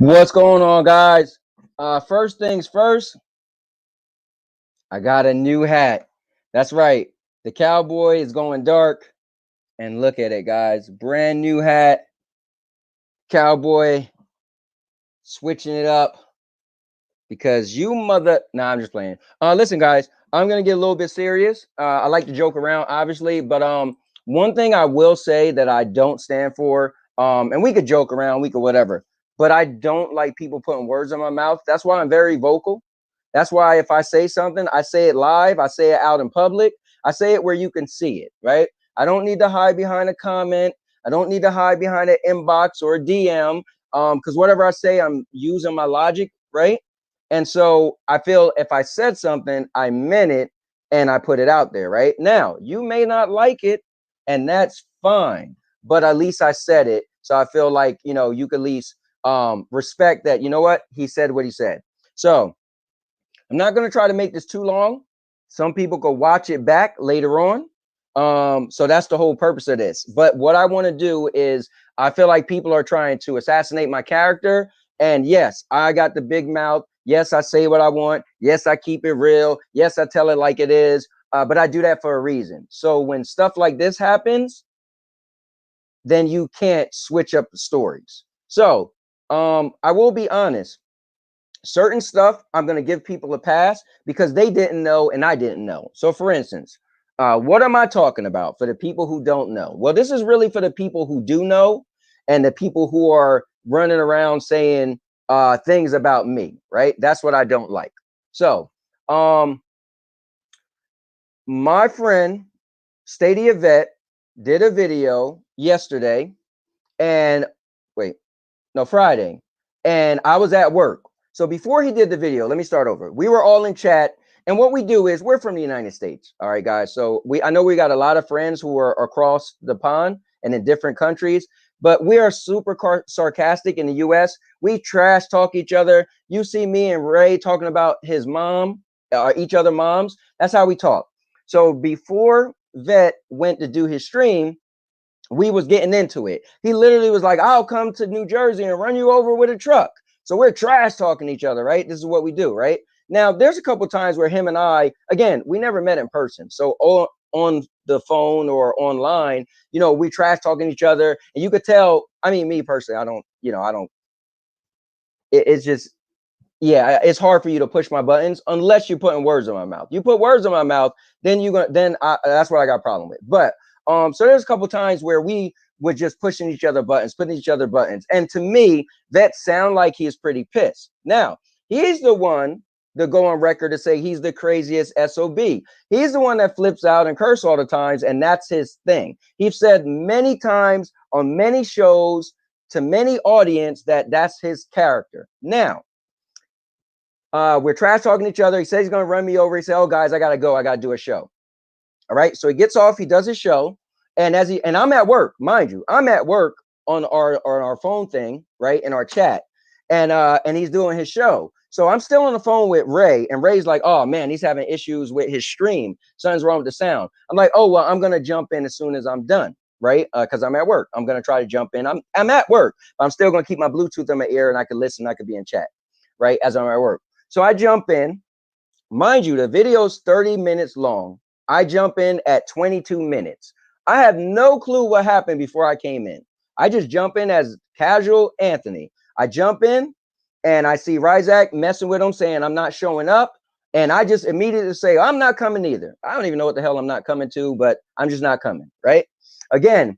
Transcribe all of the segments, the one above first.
What's going on, guys? First things first, I got a new hat. That's right. The Cowboy is going dark. And look at it, guys. Brand new hat. Cowboy switching it up because you mother. Nah, I'm just playing. Listen, guys, I'm gonna get a little bit serious. I like to joke around, obviously, but one thing I will say that I don't stand for, and we could joke around, we could whatever, but I don't like people putting words in my mouth. That's why I'm very vocal. That's why if I say something, I say it live, I say it out in public, I say it where you can see it, right? I don't need to hide behind a comment. I don't need to hide behind an inbox or a DM. Because whatever I say, I'm using my logic, right? And so I feel if I said something, I meant it and I put it out there, right? Now, you may not like it, and that's fine, but at least I said it. So I feel like, you could at least respect that, you know what? He said what he said. So I'm not going to try to make this too long. Some people could watch it back later on. So that's the whole purpose of this. But what I want to do is I feel like people are trying to assassinate my character. And yes, I got the big mouth. Yes, I say what I want. Yes, I keep it real. Yes, I tell it like it is. But I do that for a reason. So when stuff like this happens, then you can't switch up the stories. So I will be honest. Certain stuff I'm going to give people a pass because they didn't know and I didn't know. So for instance, what am I talking about for the people who don't know? Well, this is really for the people who do know and the people who are running around saying things about me, right? That's what I don't like. So my friend Stadia Vet did a video yesterday and wait, no, Friday, and I was at work. So before he did the video, let me start over. We were all in chat, and what we do is we're from the United States. All right, guys. So I know we got a lot of friends who are across the pond and in different countries, but we are super sarcastic in the US. We trash talk each other. You see me and Ray talking about his mom, each other moms. That's how we talk. So before Vet went to do his stream, we was getting into it. He literally was like, I'll come to New Jersey and run you over with a truck. So we're trash talking each other, right? This is what we do, right? Now, there's a couple times where him and I, again, we never met in person. So on the phone or online, we trash talking each other. And you could tell, I mean, me personally, it's just, yeah, it's hard for you to push my buttons unless you're putting words in my mouth. You put words in my mouth, then that's what I got a problem with. But so there's a couple times where we were just pushing each other buttons, putting each other buttons, and to me, that sound like he's pretty pissed. Now he's the one to go on record to say he's the craziest SOB. He's the one that flips out and curse all the times, and that's his thing. He's said many times on many shows to many audience that that's his character. Now we're trash talking each other. He says he's going to run me over. He said, oh, guys, I got to go. I got to do a show. All right. So he gets off. He does his show. And I'm at work, mind you, I'm at work on our phone thing, right, in our chat. And he's doing his show. So I'm still on the phone with Ray. And Ray's like, oh, man, he's having issues with his stream. Something's wrong with the sound. I'm like, oh, well, I'm going to jump in as soon as I'm done. Right. Because I'm at work. I'm going to try to jump in. I'm at work. But I'm still going to keep my Bluetooth in my ear and I can listen. I could be in chat. Right. As I'm at work. So I jump in, mind you, the video's 30 minutes long. I jump in at 22 minutes. I have no clue what happened before I came in. I just jump in as casual Anthony. I jump in and I see Ryzak messing with him saying I'm not showing up. And I just immediately say, I'm not coming either. I don't even know what the hell I'm not coming to, but I'm just not coming, right? Again,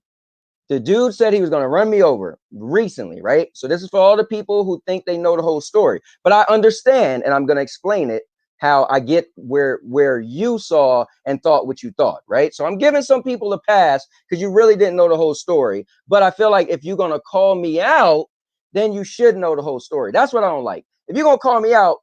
the dude said he was going to run me over recently, right? So this is for all the people who think they know the whole story. But I understand, and I'm going to explain it, how I get where you saw and thought what you thought, right? So I'm giving some people a pass because you really didn't know the whole story. But I feel like if you're going to call me out, then you should know the whole story. That's what I don't like. If you're going to call me out,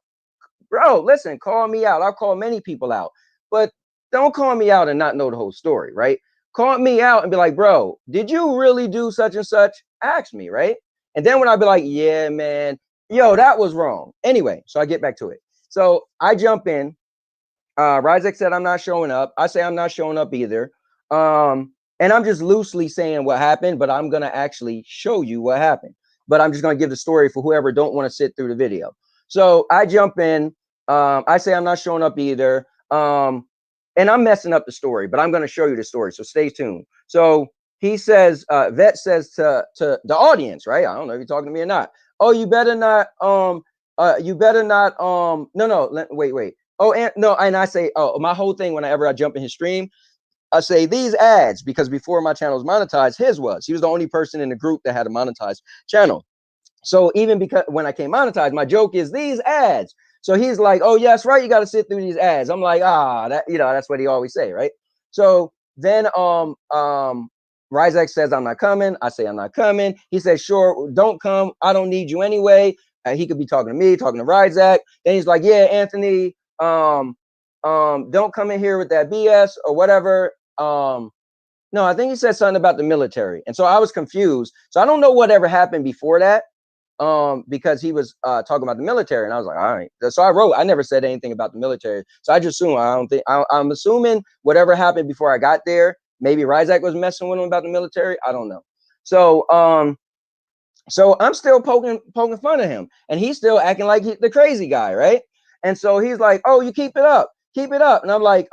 bro, listen, call me out. I'll call many people out. But don't call me out and not know the whole story, right? Call me out and be like, bro, did you really do such and such? Ask me, right? And then when I be like, yeah, man, yo, that was wrong. Anyway, so I get back to it. So I jump in. Ryzak said I'm not showing up. I say I'm not showing up either. And I'm just loosely saying what happened, but I'm going to actually show you what happened. but I'm just going to give the story for whoever don't want to sit through the video. So I jump in. I say I'm not showing up either. And I'm messing up the story, but I'm going to show you the story. So stay tuned. So he says, Vet says to the audience, right? I don't know if you're talking to me or not. Oh, you better not, wait. Oh, and no, and I say, oh, my whole thing whenever I jump in his stream, I say these ads, because before my channel was monetized, his was. He was the only person in the group that had a monetized channel. So even because when I came monetized, my joke is these ads. So he's like, oh, yes, right. You got to sit through these ads. I'm like, that, that's what he always say. Right. So then, Ryzak says, I'm not coming. I say, I'm not coming. He says, sure, don't come. I don't need you anyway. He could be talking to me, talking to Ryzak. Then he's like, yeah, Anthony, don't come in here with that BS or whatever. No, I think he said something about the military. And so I was confused. So I don't know whatever happened before that. Because he was talking about the military, and I was like, all right. So I never said anything about the military. So I just assume, I'm assuming whatever happened before I got there, maybe Ryzak was messing with him about the military. I don't know. So so I'm still poking fun of him, and he's still acting like the crazy guy, right? And so he's like, oh, you keep it up. And I'm like,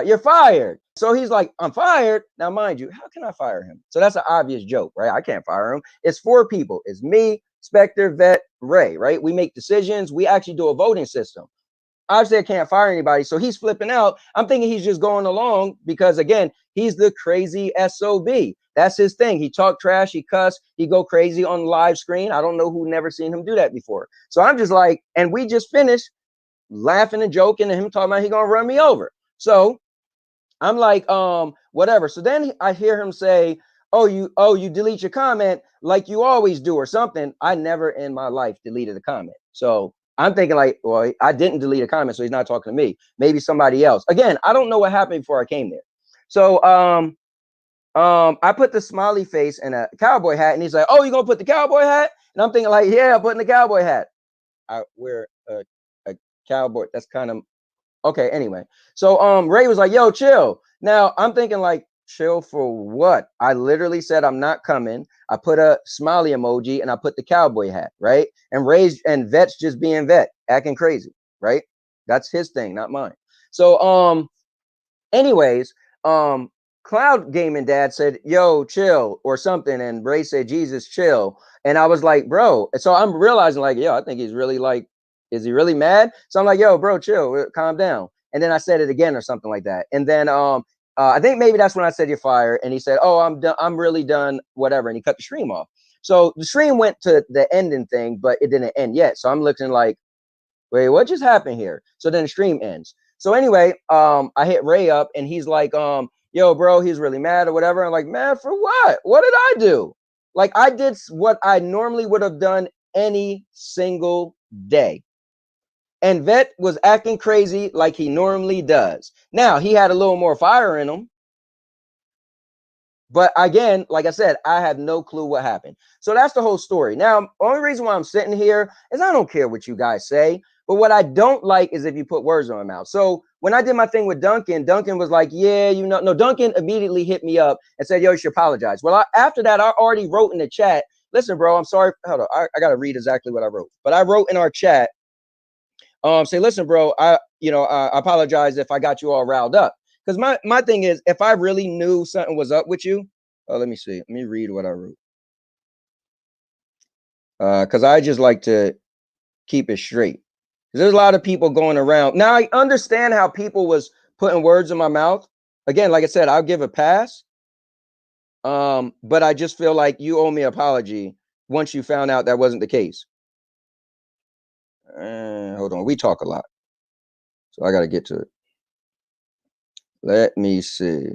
you're fired. So he's like, I'm fired. Now, mind you, how can I fire him? So that's an obvious joke, right? I can't fire him. It's 4 people. It's me, Spectre, Vet, Ray, right? We make decisions. We actually do a voting system. Obviously, I can't fire anybody. So he's flipping out. I'm thinking he's just going along because, again, he's the crazy SOB. That's his thing. He talk trash. He cuss. He go crazy on live screen. I don't know who never seen him do that before. So I'm just like, and we just finished laughing and joking and him talking about he gonna run me over. So I'm like, whatever. So then I hear him say, oh, you delete your comment like you always do or something. I never in my life deleted a comment. So I'm thinking like, well, I didn't delete a comment, so he's not talking to me. Maybe somebody else. Again, I don't know what happened before I came there. So I put the smiley face and a cowboy hat, and he's like, oh, you gonna put the cowboy hat? And I'm thinking like, yeah, I'm putting the cowboy hat. I wear a cowboy. That's kind of okay. Anyway, so Ray was like, yo, chill. Now I'm thinking like, chill for what? I literally said I'm not coming. I put a smiley emoji and I put the cowboy hat, right? And Ray's and Vet's just being Vet, acting crazy, right? That's his thing, not mine. So anyways, Cloud Gaming Dad said, yo, chill or something, and Ray said, Jesus, chill. And I was like, bro. And so I'm realizing like, yo, I think he's really like, is he really mad? So I'm like, yo, bro, chill, calm down. And then I said it again or something like that. And then I think maybe that's when I said you're fired. And he said, oh, I'm done. I'm really done, whatever. And he cut the stream off. So the stream went to the ending thing, but it didn't end yet. So I'm looking like, wait, what just happened here? So then the stream ends. So anyway, I hit Ray up and he's like, yo, bro, he's really mad or whatever. I'm like, mad for what? What did I do? Like I did what I normally would have done any single day. And Vet was acting crazy like he normally does. Now, he had a little more fire in him. But again, like I said, I have no clue what happened. So that's the whole story. Now, only reason why I'm sitting here is I don't care what you guys say. But what I don't like is if you put words on my mouth. So when I did my thing with Duncan, Duncan was like, yeah, no, Duncan immediately hit me up and said, yo, you should apologize. Well, after that, I already wrote in the chat, listen, bro, I'm sorry. Hold on. I got to read exactly what I wrote. But I wrote in our chat, say, listen, bro, I apologize if I got you all riled up. Because my thing is, if I really knew something was up with you, let me see. Let me read what I wrote. Because I just like to keep it straight. There's a lot of people going around. Now, I understand how people was putting words in my mouth. Again, like I said, I'll give a pass. But I just feel like you owe me an apology once you found out that wasn't the case. Hold on. We talk a lot. So I got to get to it. Let me see.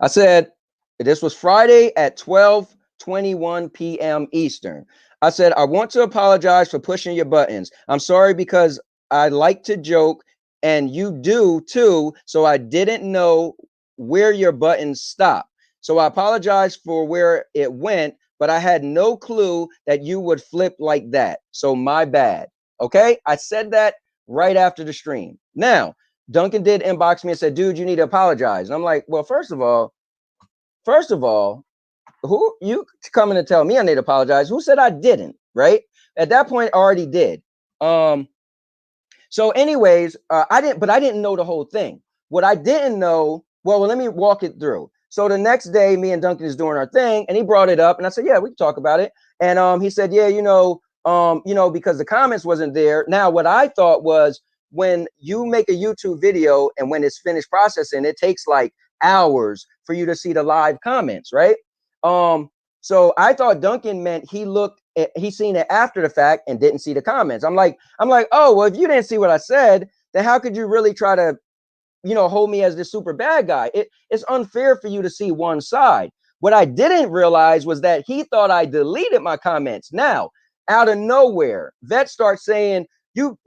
I said, this was Friday at 12:21 p.m. Eastern. I said, I want to apologize for pushing your buttons. I'm sorry because I like to joke and you do too. So I didn't know where your buttons stop. So I apologize for where it went, but I had no clue that you would flip like that. So my bad. Okay. I said that right after the stream. Now, Duncan did inbox me and said, dude, you need to apologize. And I'm like, well, first of all, who you coming to tell me I need to apologize? Who said I didn't? Right? At that point, I already did. So anyways, I didn't know the whole thing. What I didn't know, well, let me walk it through. So the next day, me and Duncan is doing our thing, and he brought it up, and I said, yeah, we can talk about it. And he said, yeah, because the comments wasn't there. Now, what I thought was, when you make a YouTube video and when it's finished processing, it takes like hours for you to see the live comments, right? So I thought Duncan meant he seen it after the fact and didn't see the comments. I'm like, oh, well, if you didn't see what I said, then how could you really try to, hold me as this super bad guy? It's unfair for you to see one side. What I didn't realize was that he thought I deleted my comments. Now, out of nowhere, Vet starts saying, you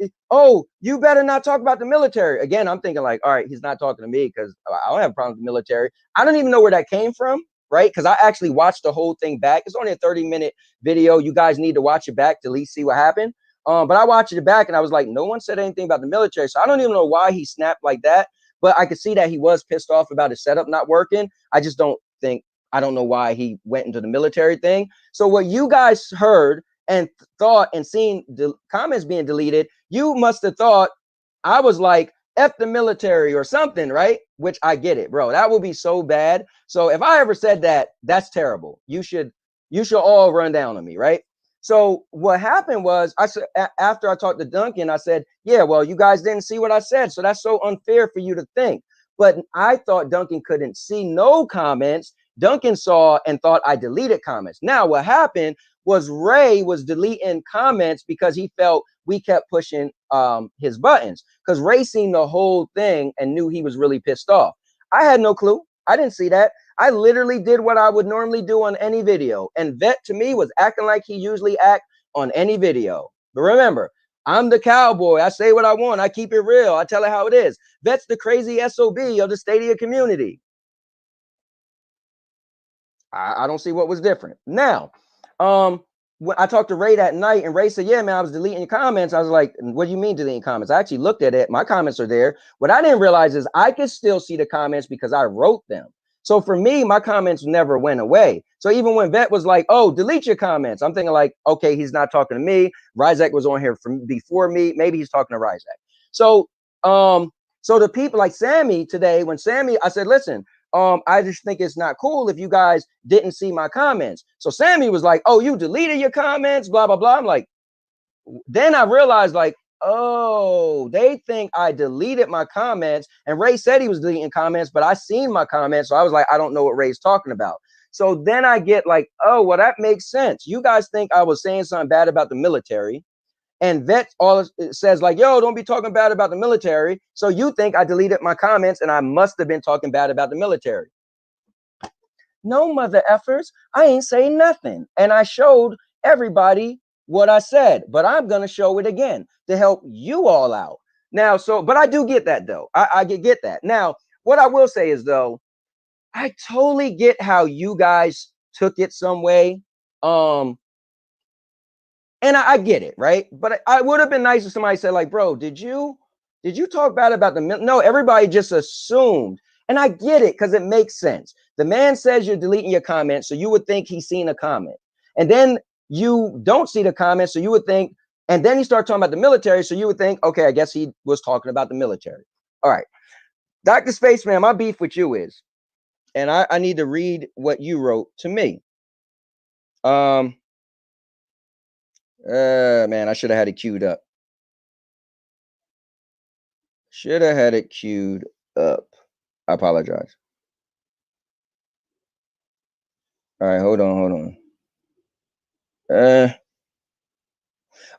better not talk about the military. Again, I'm thinking like, all right, he's not talking to me because I don't have a problem with the military. I don't even know where that came from, right? Because I actually watched the whole thing back. It's only a 30-minute video. You guys need to watch it back to at least see what happened. But I watched it back and I was like, no one said anything about the military. So I don't even know why he snapped like that. But I could see that he was pissed off about his setup not working. I don't know why he went into the military thing. So what you guys heard and thought and seen the comments being deleted, you must have thought I was like, F the military or something, right? Which I get it, bro. That would be so bad. So if I ever said that, that's terrible. You should all run down on me, right? So what happened was, I said, after I talked to Duncan, I said, yeah, well, you guys didn't see what I said. So that's so unfair for you to think. But I thought Duncan couldn't see no comments. Duncan saw and thought I deleted comments. Now what happened was Ray was deleting comments because he felt we kept pushing his buttons, because Ray seen the whole thing and knew he was really pissed off. I had no clue. I didn't see that. I literally did what I would normally do on any video. And Vet to me was acting like he usually act on any video. But remember, I'm the cowboy. I say what I want. I keep it real. I tell it how it is. Vet's the crazy SOB of the Stadia community. I don't see what was different. Now, when I talked to Ray that night, and Ray said, yeah, man, I was deleting your comments. I was like, what do you mean deleting comments? I actually looked at it. My comments are there. What I didn't realize is I could still see the comments because I wrote them. So for me, my comments never went away. So even when Vet was like, oh, delete your comments, I'm thinking like, okay, he's not talking to me. Ryzak was on here before me. Maybe he's talking to Ryzak. So the people like Sammy today, I said, listen, I just think it's not cool if you guys didn't see my comments. So Sammy was like, oh, you deleted your comments, blah, blah, blah. I'm like, then I realized like, oh, they think I deleted my comments. And Ray said he was deleting comments, but I seen my comments. So I was like, I don't know what Ray's talking about. So then I get like, oh, well, that makes sense. You guys think I was saying something bad about the military. And Vet all says like, yo, don't be talking bad about the military. So you think I deleted my comments and I must have been talking bad about the military. No, mother effers, I ain't saying nothing. And I showed everybody what I said, but I'm going to show it again to help you all out. Now, but I do get that though. I get that. Now, what I will say is though, I totally get how you guys took it some way. And I get it, right? But I would have been nice if somebody said, like, bro, did you talk bad about the no? Everybody just assumed, and I get it because it makes sense. The man says you're deleting your comments, so you would think he's seen a comment, and then you don't see the comment, so you would think, and then you start talking about the military, so you would think, okay, I guess he was talking about the military. All right, Dr. Spaceman, my beef with you is, and I need to read what you wrote to me. Man, I should have had it queued up. Should have had it queued up. I apologize. All right, hold on.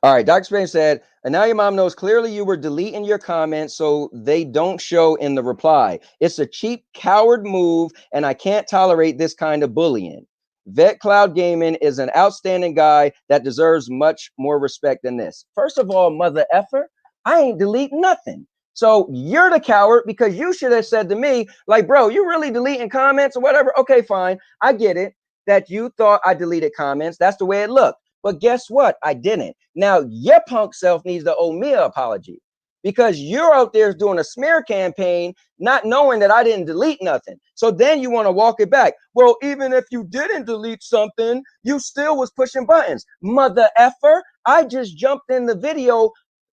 All right, Dr. Spain said, and now your mom knows clearly you were deleting your comments so they don't show in the reply. It's a cheap coward move, and I can't tolerate this kind of bullying. Vet Cloud Gaming is an outstanding guy that deserves much more respect than this. First of all, mother effer, I ain't delete nothing. So you're the coward because you should have said to me, like, bro, you really deleting comments or whatever? Okay, fine. I get it that you thought I deleted comments. That's the way it looked. But guess what? I didn't. Now, your punk self needs to owe me an apology. because you're out there doing a smear campaign, not knowing that I didn't delete nothing. So then you want to walk it back. Well, even if you didn't delete something, you still was pushing buttons. Mother effer, I just jumped in the video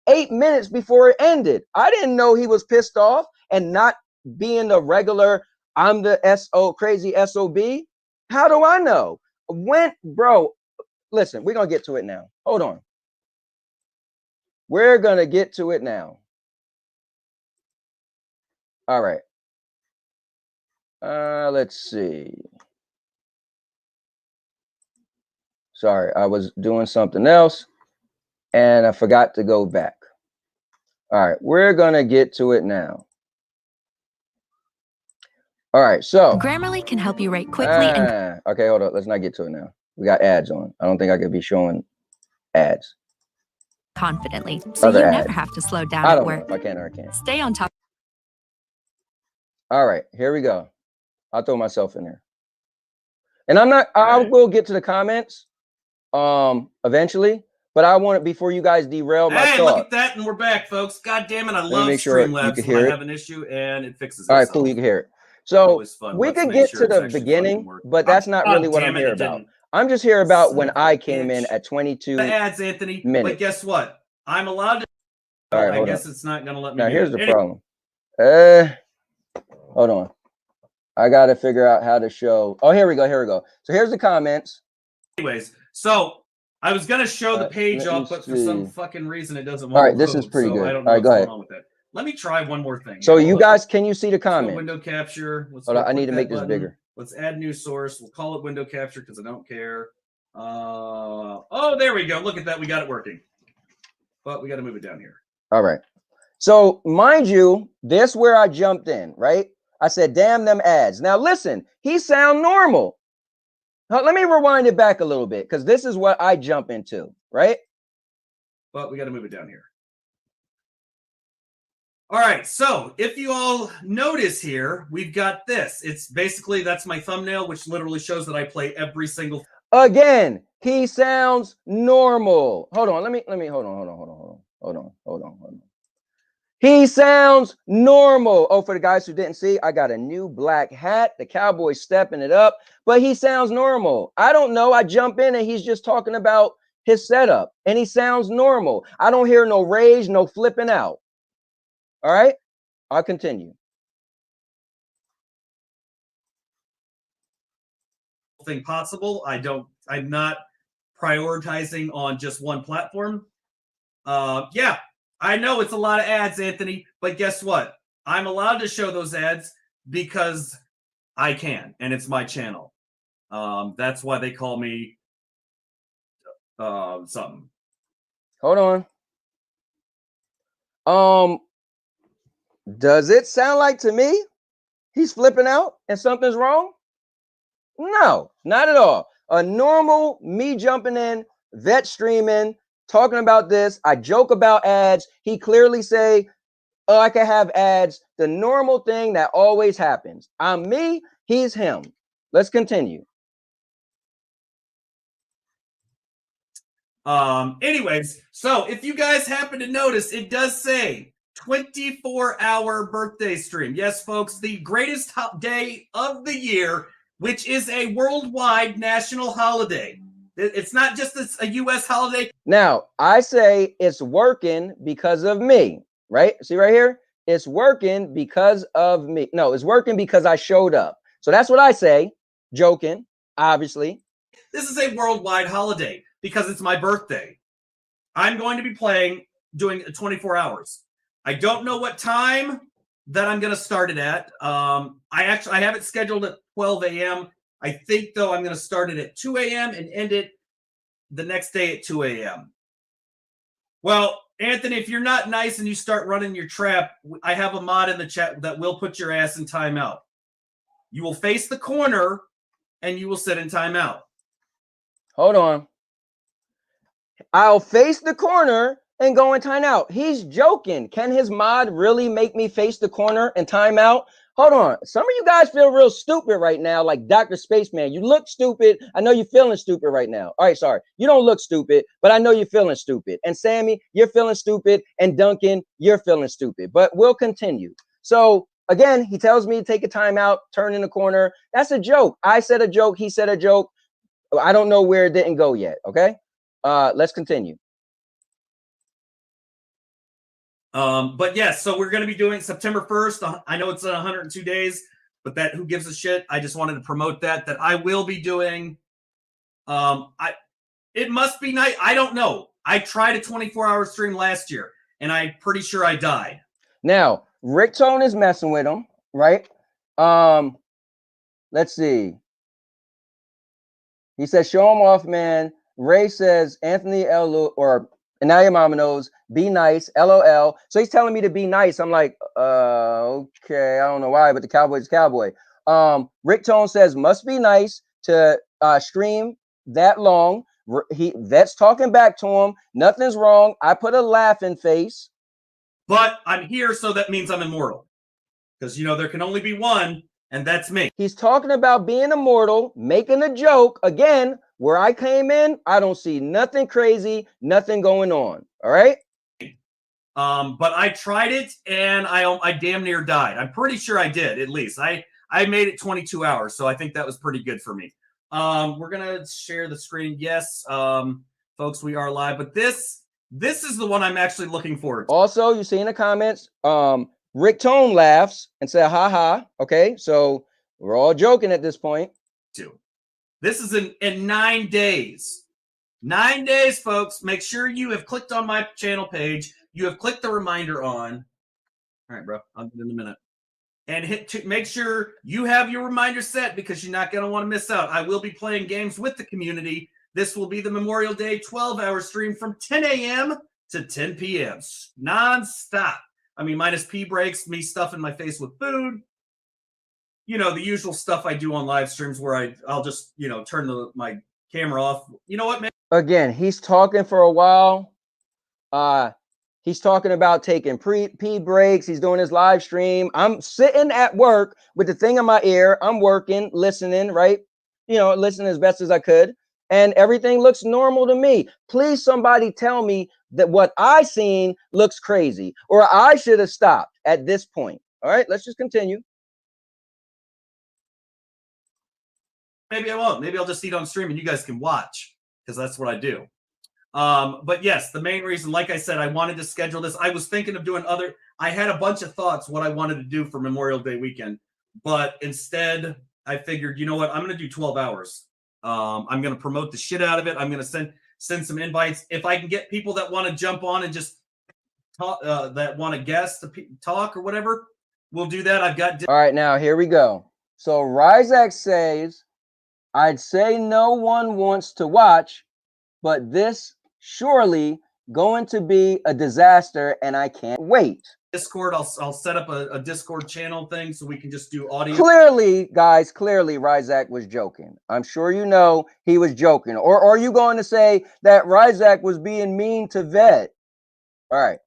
8 minutes before it ended. I didn't know he was pissed off and not being the regular, I'm the crazy SOB. How do I know? When, bro, listen, we're going to get to it now. Hold on. We're going to get to it now. All right. Let's see. Sorry, I was doing something else and I forgot to go back. All right, we're going to get to it now. All right, so Grammarly can help you write quickly and okay, hold on. Let's not get to it now. We got ads on. I don't think I could be showing ads confidently, so you never have to slow down at work. Know if I can or I can't. Stay on top. All right, here we go. I'll throw myself in there. And I'm not, I will get to the comments eventually, but I want it before you guys derail my thought. Look at that, and we're back, folks. God damn it, I love Streamlabs when I have an issue and it fixes it. All right, cool, you can hear it. So we could get to the beginning, but that's not really what I'm here about. I'm just here about when I came in at 22 ads, Anthony. minutes. But guess what? I'm allowed to. All right, I guess it's not going to let me. Now, here's the problem. Hold on. I got to figure out how to show. Oh, here we go. Here we go. So here's the comments. Anyways, so I was going to show the page up, but for some fucking reason it doesn't want to. All right, load, this is pretty good. I don't know all right, go ahead. On with that. Let me try one more thing. So you guys, can you see the comment? Window capture. Hold on, I need to make this bigger. Let's add new source. We'll call it window capture because I don't care. Oh, there we go. Look at that. We got it working. But we got to move it down here. All right. So mind you, this where I jumped in, right? I said, damn them ads. Now listen, he sound normal. Now, let me rewind it back a little bit because this is what I jump into, right? But we got to move it down here. All right, so if you all notice here, we've got this. It's basically, that's my thumbnail, which literally shows that I play every single. Again, he sounds normal. Hold on, hold on. He sounds normal. Oh, for the guys who didn't see, I got a new black hat. The Cowboy stepping it up, but he sounds normal. I don't know. I jump in and he's just talking about his setup and he sounds normal. I don't hear no rage, no flipping out. All right, I'll continue. Thing possible. I'm not prioritizing on just one platform. Yeah, I know it's a lot of ads, Anthony, but guess what? I'm allowed to show those ads because I can, and it's my channel. That's why they call me something. Hold on. Does it sound like to me he's flipping out and something's wrong? No, not at all. A normal me jumping in, vet streaming, talking about this. I joke about ads. He clearly say, oh, I can have ads. The normal thing that always happens. I'm me, he's him. Let's continue. Anyways, so if you guys happen to notice, it does say 24-hour birthday stream. Yes, folks, the greatest day of the year, which is a worldwide national holiday. It's not just a U.S. holiday. Now, I say it's working because of me, right? See right here? It's working because of me. No, it's working because I showed up. So that's what I say, joking, obviously. This is a worldwide holiday because it's my birthday. I'm going to be doing 24 hours. I don't know what time that I'm going to start it at. I have it scheduled at 12 a.m. I think, though, I'm going to start it at 2 a.m. and end it the next day at 2 a.m. Well, Anthony, if you're not nice and you start running your trap, I have a mod in the chat that will put your ass in timeout. You will face the corner and you will sit in timeout. Hold on. I'll face the corner and go in timeout. He's joking. Can his mod really make me face the corner and timeout? Hold on. Some of you guys feel real stupid right now, like Dr. Spaceman. You look stupid. I know you're feeling stupid right now. All right, sorry. You don't look stupid, but I know you're feeling stupid. And Sammy, you're feeling stupid. And Duncan, you're feeling stupid. But we'll continue. So again, he tells me to take a time out, turn in the corner. That's a joke. I said a joke. He said a joke. I don't know where it didn't go yet. Okay. Let's continue. But yes, so we're going to be doing September 1st. I know it's 102 days, but that who gives a shit? I just wanted to promote that I will be doing. It must be night. I don't know. I tried a 24-hour stream last year, and I'm pretty sure I died. Now, Rick Tone is messing with him, right? Let's see. He says, show him off, man. Ray says, Anthony L. or and now your mama knows, be nice, LOL. So he's telling me to be nice. I'm like, okay, I don't know why, but the Cowboy's Cowboy. Rick Tone says, must be nice to stream that long. Vet's talking back to him. Nothing's wrong. I put a laughing face. But I'm here, so that means I'm immortal. Because, you know, there can only be one, and that's me. He's talking about being immortal, making a joke. Again, where I came in, I don't see nothing crazy, nothing going on. All right. But I tried it and I damn near died. I'm pretty sure I did, at least. I made it 22 hours, so I think that was pretty good for me. We're gonna share the screen. Yes, folks, we are live, but this is the one I'm actually looking forward to. Also, you see in the comments, Rick Tone laughs and said, ha ha. Okay, so we're all joking at this point. This is in 9 days. 9 days, folks. Make sure you have clicked on my channel page. You have clicked the reminder on. All right, bro. I'll do it in a minute. And make sure you have your reminder set because you're not going to want to miss out. I will be playing games with the community. This will be the Memorial Day 12-hour stream from 10 a.m. to 10 p.m. Non-stop. I mean, minus pee breaks, me stuffing my face with food. You know, the usual stuff I do on live streams where I'll just, you know, turn my camera off. You know what, man? Again, he's talking for a while. He's talking about taking pee breaks. He's doing his live stream. I'm sitting at work with the thing in my ear. I'm working, listening, right? You know, listening as best as I could. And everything looks normal to me. Please, somebody tell me that what I seen looks crazy or I should have stopped at this point. All right, let's just continue. Maybe I won't. Maybe I'll just eat on stream and you guys can watch because that's what I do. But yes, the main reason, like I said, I wanted to schedule this. I was thinking of doing I had a bunch of thoughts what I wanted to do for Memorial Day weekend, but instead I figured, you know what, I'm going to do 12 hours. I'm going to promote the shit out of it. I'm going to send some invites. If I can get people that want to jump on and just talk, that want to guest to talk or whatever, we'll do that. I've got. All right, now here we go. So Ryzak says, I'd say no one wants to watch, but this surely going to be a disaster and I can't wait. Discord, I'll set up a Discord channel thing so we can just do audio. Clearly, guys, Ryzak was joking. I'm sure you know he was joking. Or are you going to say that Ryzak was being mean to Vet? All right.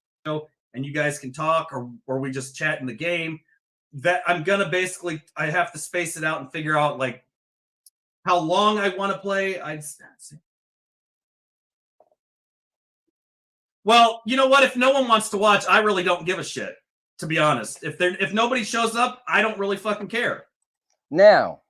And you guys can talk or we just chat in the game. That I'm going to basically, I have to space it out and figure out like how long I want to play. Well, you know what? If no one wants to watch, I really don't give a shit, to be honest. If nobody shows up, I don't really fucking care. Now,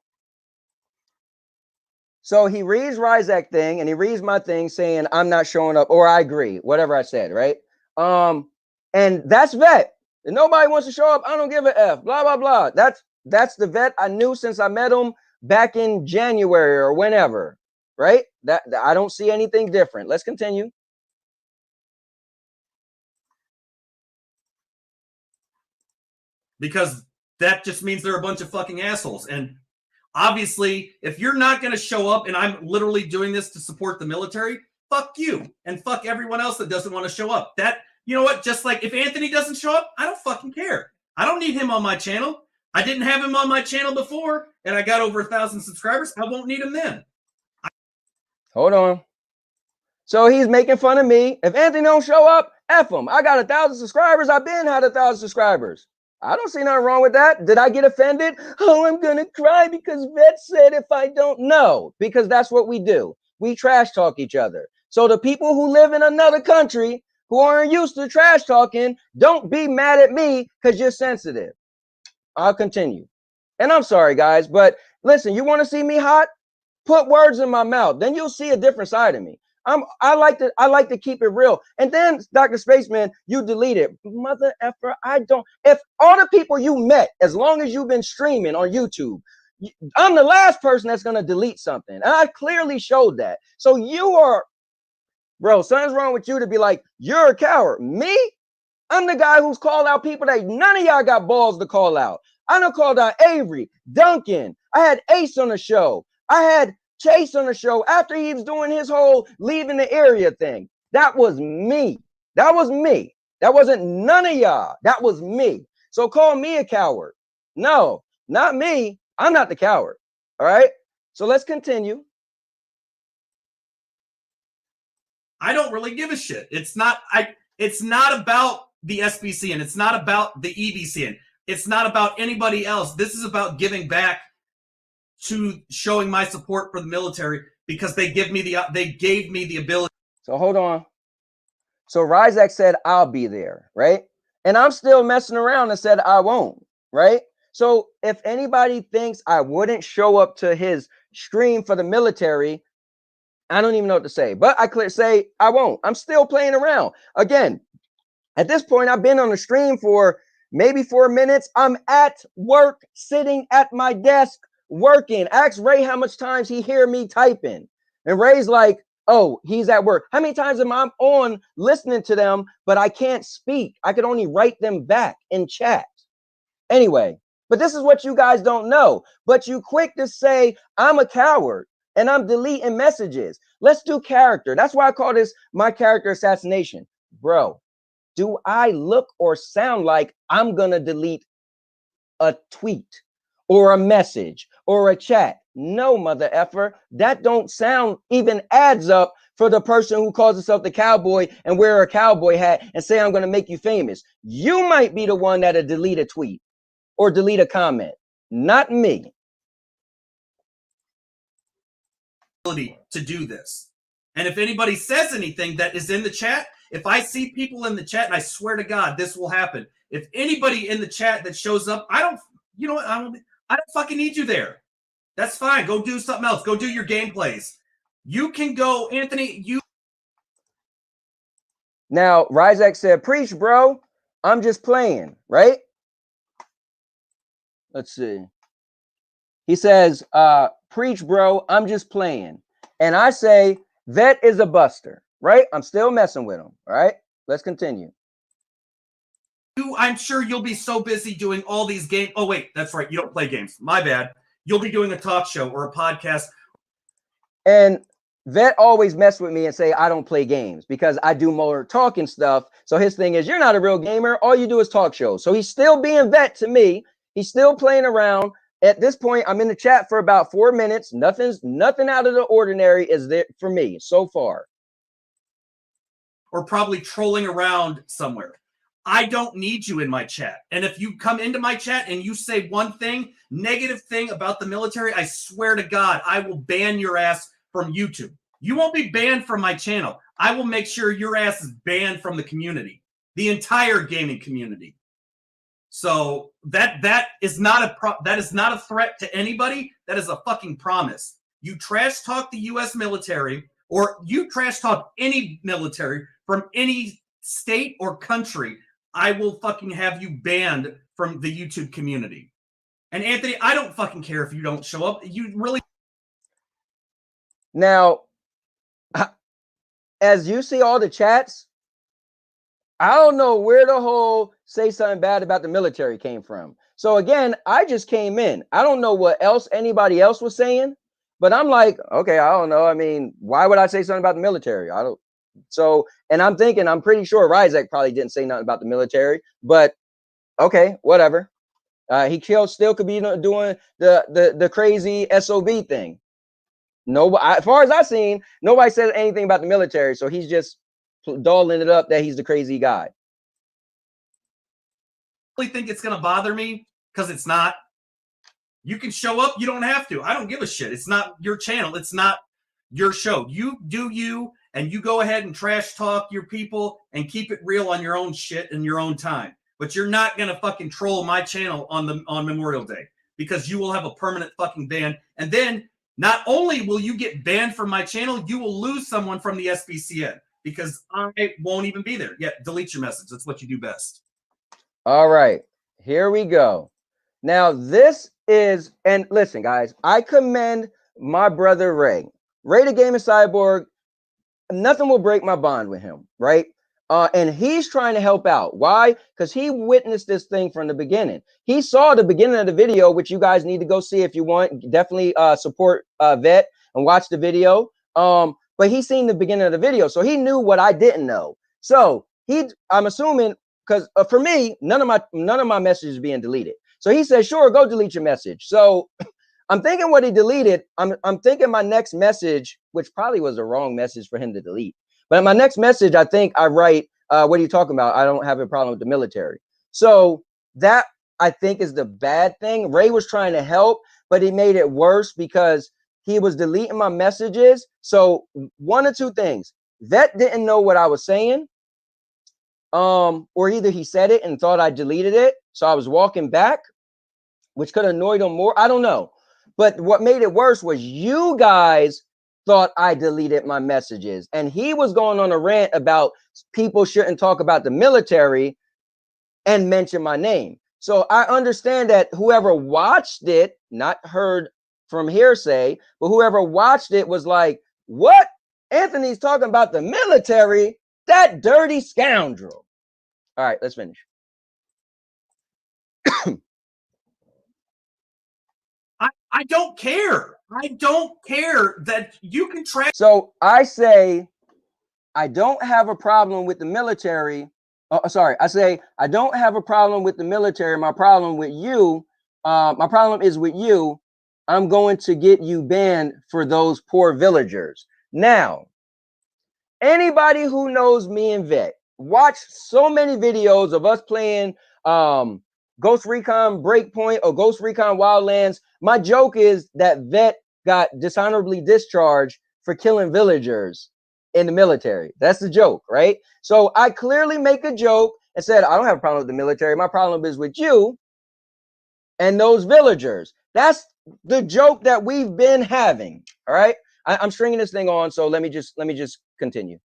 so he reads Ryzak thing and he reads my thing saying I'm not showing up or I agree, whatever I said, right? And that's Vet. If nobody wants to show up, I don't give a F, blah, blah, blah. That's the Vet I knew since I met him back in January or whenever, right? That I don't see anything different. Let's continue. Because that just means they're a bunch of fucking assholes. And obviously, if you're not going to show up and I'm literally doing this to support the military, fuck you. And fuck everyone else that doesn't want to show up. That, you know what? Just like if Anthony doesn't show up, I don't fucking care. I don't need him on my channel. I didn't have him on my channel before and I got over 1,000 subscribers. I won't need him then. Hold on. So he's making fun of me. If Anthony don't show up, F him. I got 1,000 subscribers. I've been had 1,000 subscribers. I don't see nothing wrong with that. Did I get offended? Oh, I'm going to cry because Vet said if I don't know, because that's what we do. We trash talk each other. So the people who live in another country who aren't used to trash talking, don't be mad at me because you're sensitive. I'll continue. And I'm sorry, guys, but listen, you want to see me hot? Put words in my mouth. Then you'll see a different side of me. I like to keep it real. And then Dr. Spaceman, you delete it. Mother effer, I don't. If all the people you met, as long as you've been streaming on YouTube, I'm the last person that's gonna delete something. And I clearly showed that. So you are, bro, something's wrong with you to be like, you're a coward. Me? I'm the guy who's called out people that none of y'all got balls to call out. I done called out Avery, Duncan. I had Ace on the show. I had Chase on the show after he was doing his whole leaving the area thing. That was me. That was me. That wasn't none of y'all. That was me. So call me a coward. No, not me. I'm not the coward. All right. So let's continue. I don't really give a shit. It's not about the SBC and it's not about the EBC and it's not about anybody else. This is about giving back to showing my support for the military because they gave me the ability. So hold on. So Ryzak said I'll be there, right? And I'm still messing around and said I won't, right? So if anybody thinks I wouldn't show up to his stream for the military, I don't even know what to say. But I could say I won't. I'm still playing around. Again, at this point, I've been on the stream for maybe 4 minutes. I'm at work, sitting at my desk, working. Ask Ray how much times he hear me typing. And Ray's like, oh, he's at work. How many times am I on listening to them, but I can't speak? I could only write them back in chat. Anyway, but this is what you guys don't know. But you quick to say, I'm a coward and I'm deleting messages. Let's do character. That's why I call this my character assassination. Bro, do I look or sound like I'm going to delete a tweet or a message or a chat? No, mother effer. That don't sound even adds up for the person who calls himself the cowboy and wear a cowboy hat and say, I'm going to make you famous. You might be the one that'll delete a tweet or delete a comment, not me. To do this. And if anybody says anything that is in the chat, if I see people in the chat, and I swear to God, this will happen. If anybody in the chat that shows up, I don't fucking need you there. That's fine. Go do something else. Go do your gameplays. You can go, Anthony. Now, Ryzak said, preach, bro. I'm just playing, right? Let's see. He says, preach, bro. I'm just playing. And I say, Vet is a buster, right? I'm still messing with him. All right. Let's continue. I'm sure you'll be so busy doing all these games. Oh, wait, that's right. You don't play games. My bad. You'll be doing a talk show or a podcast. And Vet always mess with me and say, I don't play games because I do more talking stuff. So his thing is, you're not a real gamer. All you do is talk shows. So he's still being Vet to me. He's still playing around. At this point, I'm in the chat for about 4 minutes. Nothing out of the ordinary is there for me so far. Or probably trolling around somewhere. I don't need you in my chat. And if you come into my chat and you say one thing, negative thing about the military, I swear to God, I will ban your ass from YouTube. You won't be banned from my channel. I will make sure your ass is banned from the community, the entire gaming community. So that is not a threat to anybody. That is a fucking promise. You trash talk the U.S. military, or you trash talk any military from any state or country, I will fucking have you banned from the YouTube community. And Anthony, I don't fucking care if you don't show up. You really. Now, as you see all the chats, I don't know where the whole say something bad about the military came from. So again, I just came in. I don't know what else anybody else was saying, but I'm like, okay, I don't know. I mean, why would I say something about the military? I don't. So, and I'm thinking, I'm pretty sure Ryzak probably didn't say nothing about the military, but okay, whatever. He still could be doing the crazy SOB thing. No, as far as I've seen, nobody said anything about the military. So he's just dolling it up that he's the crazy guy. really think it's going to bother me because it's not. You can show up. You don't have to. I don't give a shit. It's not your channel. It's not your show. You do you, and you go ahead and trash talk your people and keep it real on your own shit in your own time. But you're not going to fucking troll my channel on Memorial Day, because you will have a permanent fucking ban. And then not only will you get banned from my channel, you will lose someone from the SBCN, because I won't even be there. Yeah, delete your message. That's what you do best. All right, here we go. Now this is, and listen, guys, I commend my brother Ray. Ray the Gaming Cyborg. Nothing will break my bond with him, right? And he's trying to help out. Why? Because he witnessed this thing from the beginning. He saw the beginning of the video, which you guys need to go see if you want. Definitely support Vet and watch the video. But he seen the beginning of the video, so he knew what I didn't know. So I'm assuming, because for me, none of my messages being deleted. So he said, "Sure, go delete your message." So I'm thinking what he deleted. I'm thinking my next message, which probably was the wrong message for him to delete. But in my next message, I think I write, what are you talking about? I don't have a problem with the military. So that, I think, is the bad thing. Ray was trying to help, but he made it worse because he was deleting my messages. So one or two things. Vet didn't know what I was saying. Or either he said it and thought I deleted it. So I was walking back, which could have annoyed him more. I don't know. But what made it worse was you guys thought I deleted my messages. And he was going on a rant about people shouldn't talk about the military and mention my name. So I understand that whoever watched it, not heard from hearsay, but whoever watched it was like, what? Anthony's talking about the military? That dirty scoundrel. All right, let's finish. I don't care. I don't care that you can track. So I say, I don't have a problem with the military. Oh, sorry. I say, I don't have a problem with the military. My problem with you, my problem is with you. I'm going to get you banned for those poor villagers. Now, anybody who knows me and Vet, watch so many videos of us playing Ghost Recon Breakpoint or Ghost Recon Wildlands. My joke is that Vet got dishonorably discharged for killing villagers in the military. That's the joke, right? So I clearly make a joke and said, I don't have a problem with the military. My problem is with you and those villagers. That's the joke that we've been having. All right. I'm stringing this thing on. So let me just continue.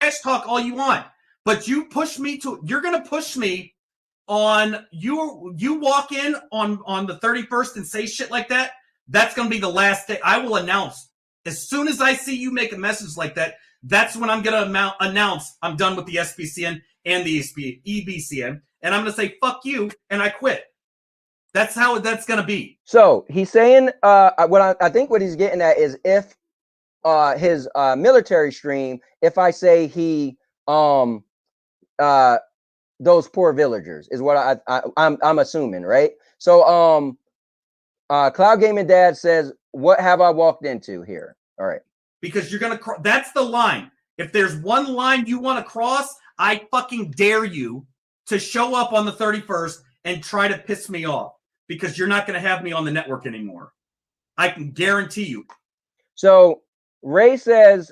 Trash talk all you want, but you push me to, you're going to push me on you walk in on the 31st and say shit like that. That's going to be the last day. I will announce as soon as I see you make a message like that. That's when I'm going to announce I'm done with the SPCN and the EBCN, and I'm going to say fuck you and I quit. That's how that's going to be. So he's saying what I think what he's getting at is if his military stream, if I say he those poor villagers is what I'm assuming, right? So Cloud Gaming Dad says, what have I walked into here? All right. Because you're going to, that's the line. If there's one line you want to cross, I fucking dare you to show up on the 31st and try to piss me off, because you're not going to have me on the network anymore. I can guarantee you. So Ray says,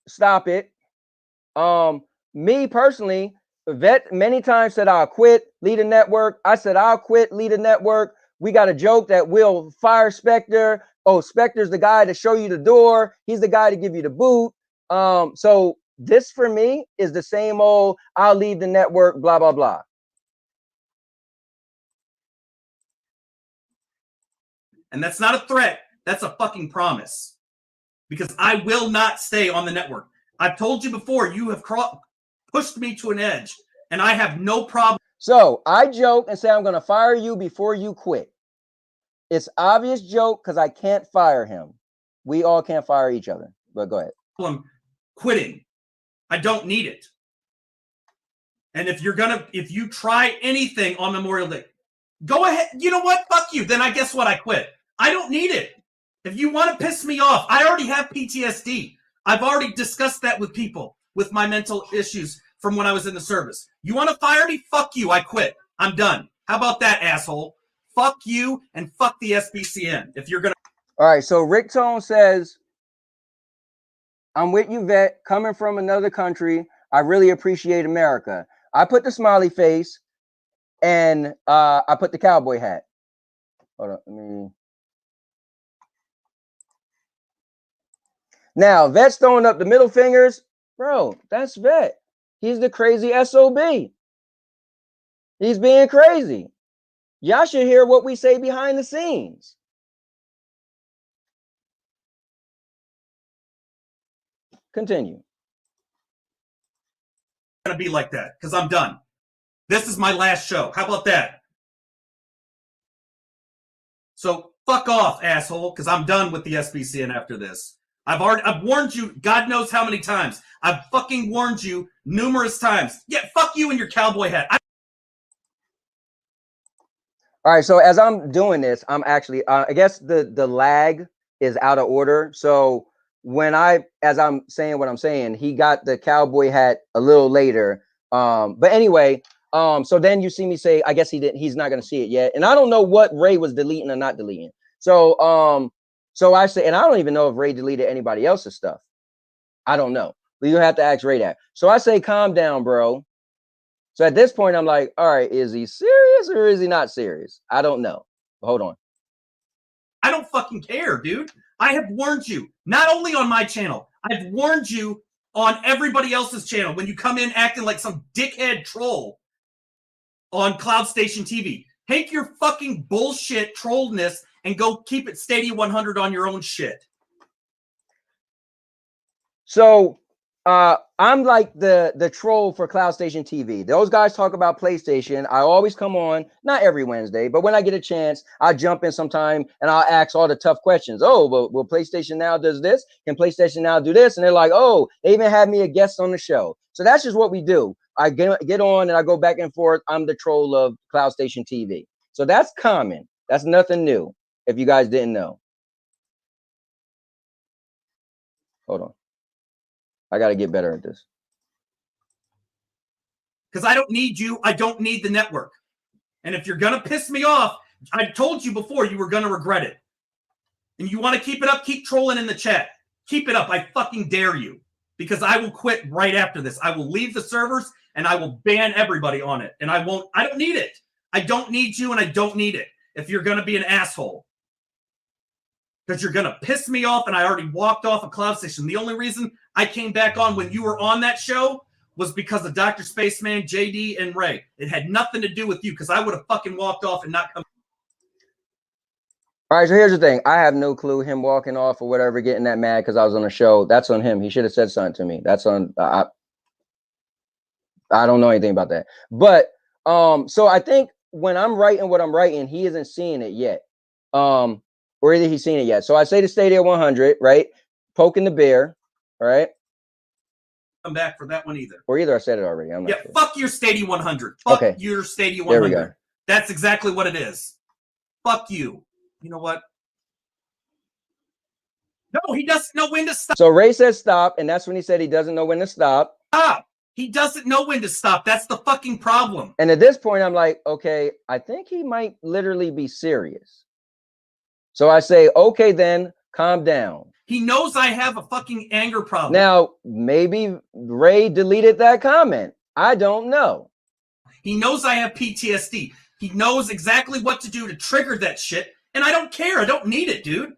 stop it. Me personally, Vet many times said I'll quit, lead a network. I said I'll quit, lead a network. We got a joke that we'll fire Spectre. Oh, Spectre's the guy to show you the door. He's the guy to give you the boot. So this for me is the same old I'll leave the network, blah, blah, blah. And that's not a threat. That's a fucking promise. Because I will not stay on the network. I've told you before, you have pushed me to an edge, and I have no problem. So I joke and say I'm going to fire you before you quit. It's obvious joke because I can't fire him. We all can't fire each other. But go ahead. I'm quitting. I don't need it. And if you try anything on Memorial Day, go ahead. You know what? Fuck you. Then I guess what? I quit. I don't need it. If you want to piss me off, I already have PTSD. I've already discussed that with people with my mental issues from when I was in the service. You want to fire me? Fuck you. I quit. I'm done. How about that, asshole? Fuck you and fuck the SBCN. If you're gonna. All right. So Rick Tone says, "I'm with you, Vet. Coming from another country, I really appreciate America." I put the smiley face, and I put the cowboy hat. Hold on, let me. Now Vet's throwing up the middle fingers, bro. That's Vet. He's the crazy SOB. He's being crazy. Y'all should hear what we say behind the scenes. Continue. Gonna be like that because I'm done. This is my last show. How about that? So fuck off, asshole, because I'm done with the SBCN after this. I've warned you God knows how many times. I've fucking warned you numerous times. Yeah, fuck you and your cowboy hat. All right, so as I'm doing this, I'm actually I guess the lag is out of order. So when as I'm saying what I'm saying, he got the cowboy hat a little later. But anyway, so then you see me say, I guess he's not gonna see it yet. And I don't know what Ray was deleting or not deleting. So so I say, and I don't even know if Ray deleted anybody else's stuff. I don't know. But you have to ask Ray that. So I say, calm down, bro. So at this point, I'm like, all right, is he serious or is he not serious? I don't know. But hold on. I don't fucking care, dude. I have warned you, not only on my channel, I've warned you on everybody else's channel when you come in acting like some dickhead troll on Cloud Station TV. Take your fucking bullshit trolledness and go keep it Stadia 100 on your own shit. So I'm like the troll for Cloud Station TV. Those guys talk about PlayStation. I always come on, not every Wednesday, but when I get a chance, I jump in sometime and I'll ask all the tough questions. Oh, will PlayStation Now does this? Can PlayStation Now do this? And they're like, oh, they even had me a guest on the show. So that's just what we do. I get on and I go back and forth. I'm the troll of Cloud Station TV. So that's common. That's nothing new, if you guys didn't know. Hold on. I got to get better at this. Because I don't need you. I don't need the network. And if you're going to piss me off, I told you before you were going to regret it. And you want to keep it up, keep trolling in the chat. Keep it up. I fucking dare you. Because I will quit right after this. I will leave the servers and I will ban everybody on it. And I don't need it. I don't need you and I don't need it. If you're going to be an asshole. Because you're going to piss me off and I already walked off of Cloud Station. The only reason I came back on when you were on that show was because of Dr. Spaceman, JD, and Ray. It had nothing to do with you because I would have fucking walked off and not come. All right, so here's the thing. I have no clue him walking off or whatever, getting that mad because I was on a show. That's on him. He should have said something to me. That's on, I don't know anything about that. But, so I think when I'm writing what I'm writing, he isn't seeing it yet. Or either he's seen it yet. So I say to Stadia 100, right? Poking the bear, all right? Come back for that one either. Or either I said it already. I'm not sure. Fuck your Stadia 100. Fuck your Stadia 100. There we go. That's exactly what it is. Fuck you. You know what? No, he doesn't know when to stop. So Ray says stop, and that's when he said he doesn't know when to stop. Stop. He doesn't know when to stop. That's the fucking problem. And at this point, I'm like, okay, I think he might literally be serious. So I say, okay, then calm down. He knows I have a fucking anger problem. Now, maybe Ray deleted that comment. I don't know. He knows I have PTSD. He knows exactly what to do to trigger that shit. And I don't care. I don't need it, dude.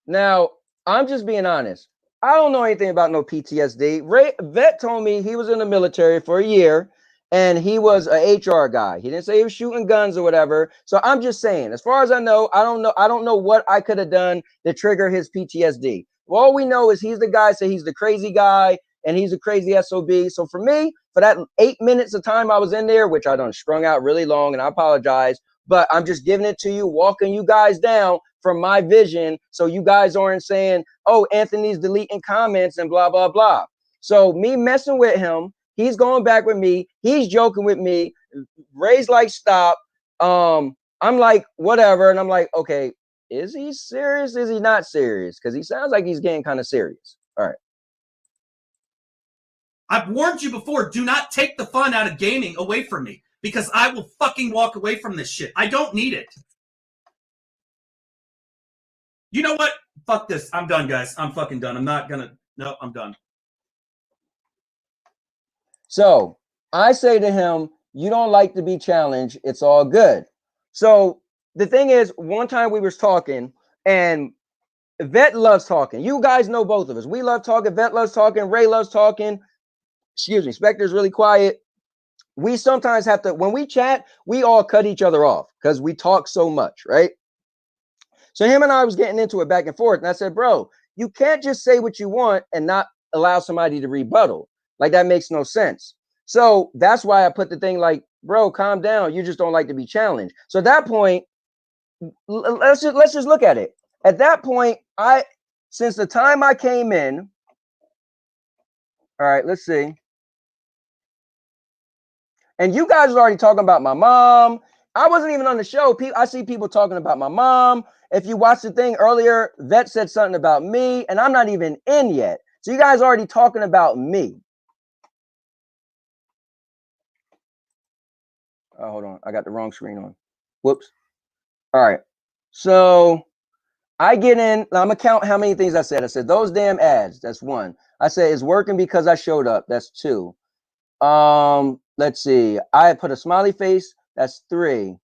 Now, I'm just being honest. I don't know anything about no PTSD. Vet told me he was in the military for a year. And he was a HR guy. He didn't say he was shooting guns or whatever. So I'm just saying, as far as I know, I don't know what I could have done to trigger his PTSD. All we know is he's the guy, so he's the crazy guy and he's a crazy SOB. So for me, for that 8 minutes of time I was in there, which I done strung out really long, and I apologize, but I'm just giving it to you, walking you guys down from my vision. So you guys aren't saying, oh, Anthony's deleting comments and blah, blah, blah. So me messing with him, he's going back with me. He's joking with me. Ray's like, stop. I'm like, whatever. And I'm like, okay, is he serious? Is he not serious? Because he sounds like he's getting kind of serious. All right. I've warned you before, do not take the fun out of gaming away from me, because I will fucking walk away from this shit. I don't need it. You know what? Fuck this. I'm done, guys. I'm fucking done. I'm not gonna. No, I'm done. So I say to him, you don't like to be challenged. It's all good. So the thing is, one time we was talking, and Vet loves talking. You guys know both of us. We love talking. Vet loves talking. Ray loves talking. Excuse me. Spectre's really quiet. We sometimes have to, when we chat, we all cut each other off because we talk so much, right? So him and I was getting into it back and forth. And I said, bro, you can't just say what you want and not allow somebody to rebuttal. Like, that makes no sense. So that's why I put the thing like, bro, calm down. You just don't like to be challenged. So at that point, let's just look at it. At that point, since the time I came in, all right, let's see. And you guys are already talking about my mom. I wasn't even on the show. I see people talking about my mom. If you watched the thing earlier, Vet said something about me, and I'm not even in yet. So you guys are already talking about me. Oh, hold on. I got the wrong screen on. Whoops. All right. So I get in. I'm going to count how many things I said. I said, those damn ads. That's one. I said, it's working because I showed up. That's two. Let's see. I put a smiley face. That's three.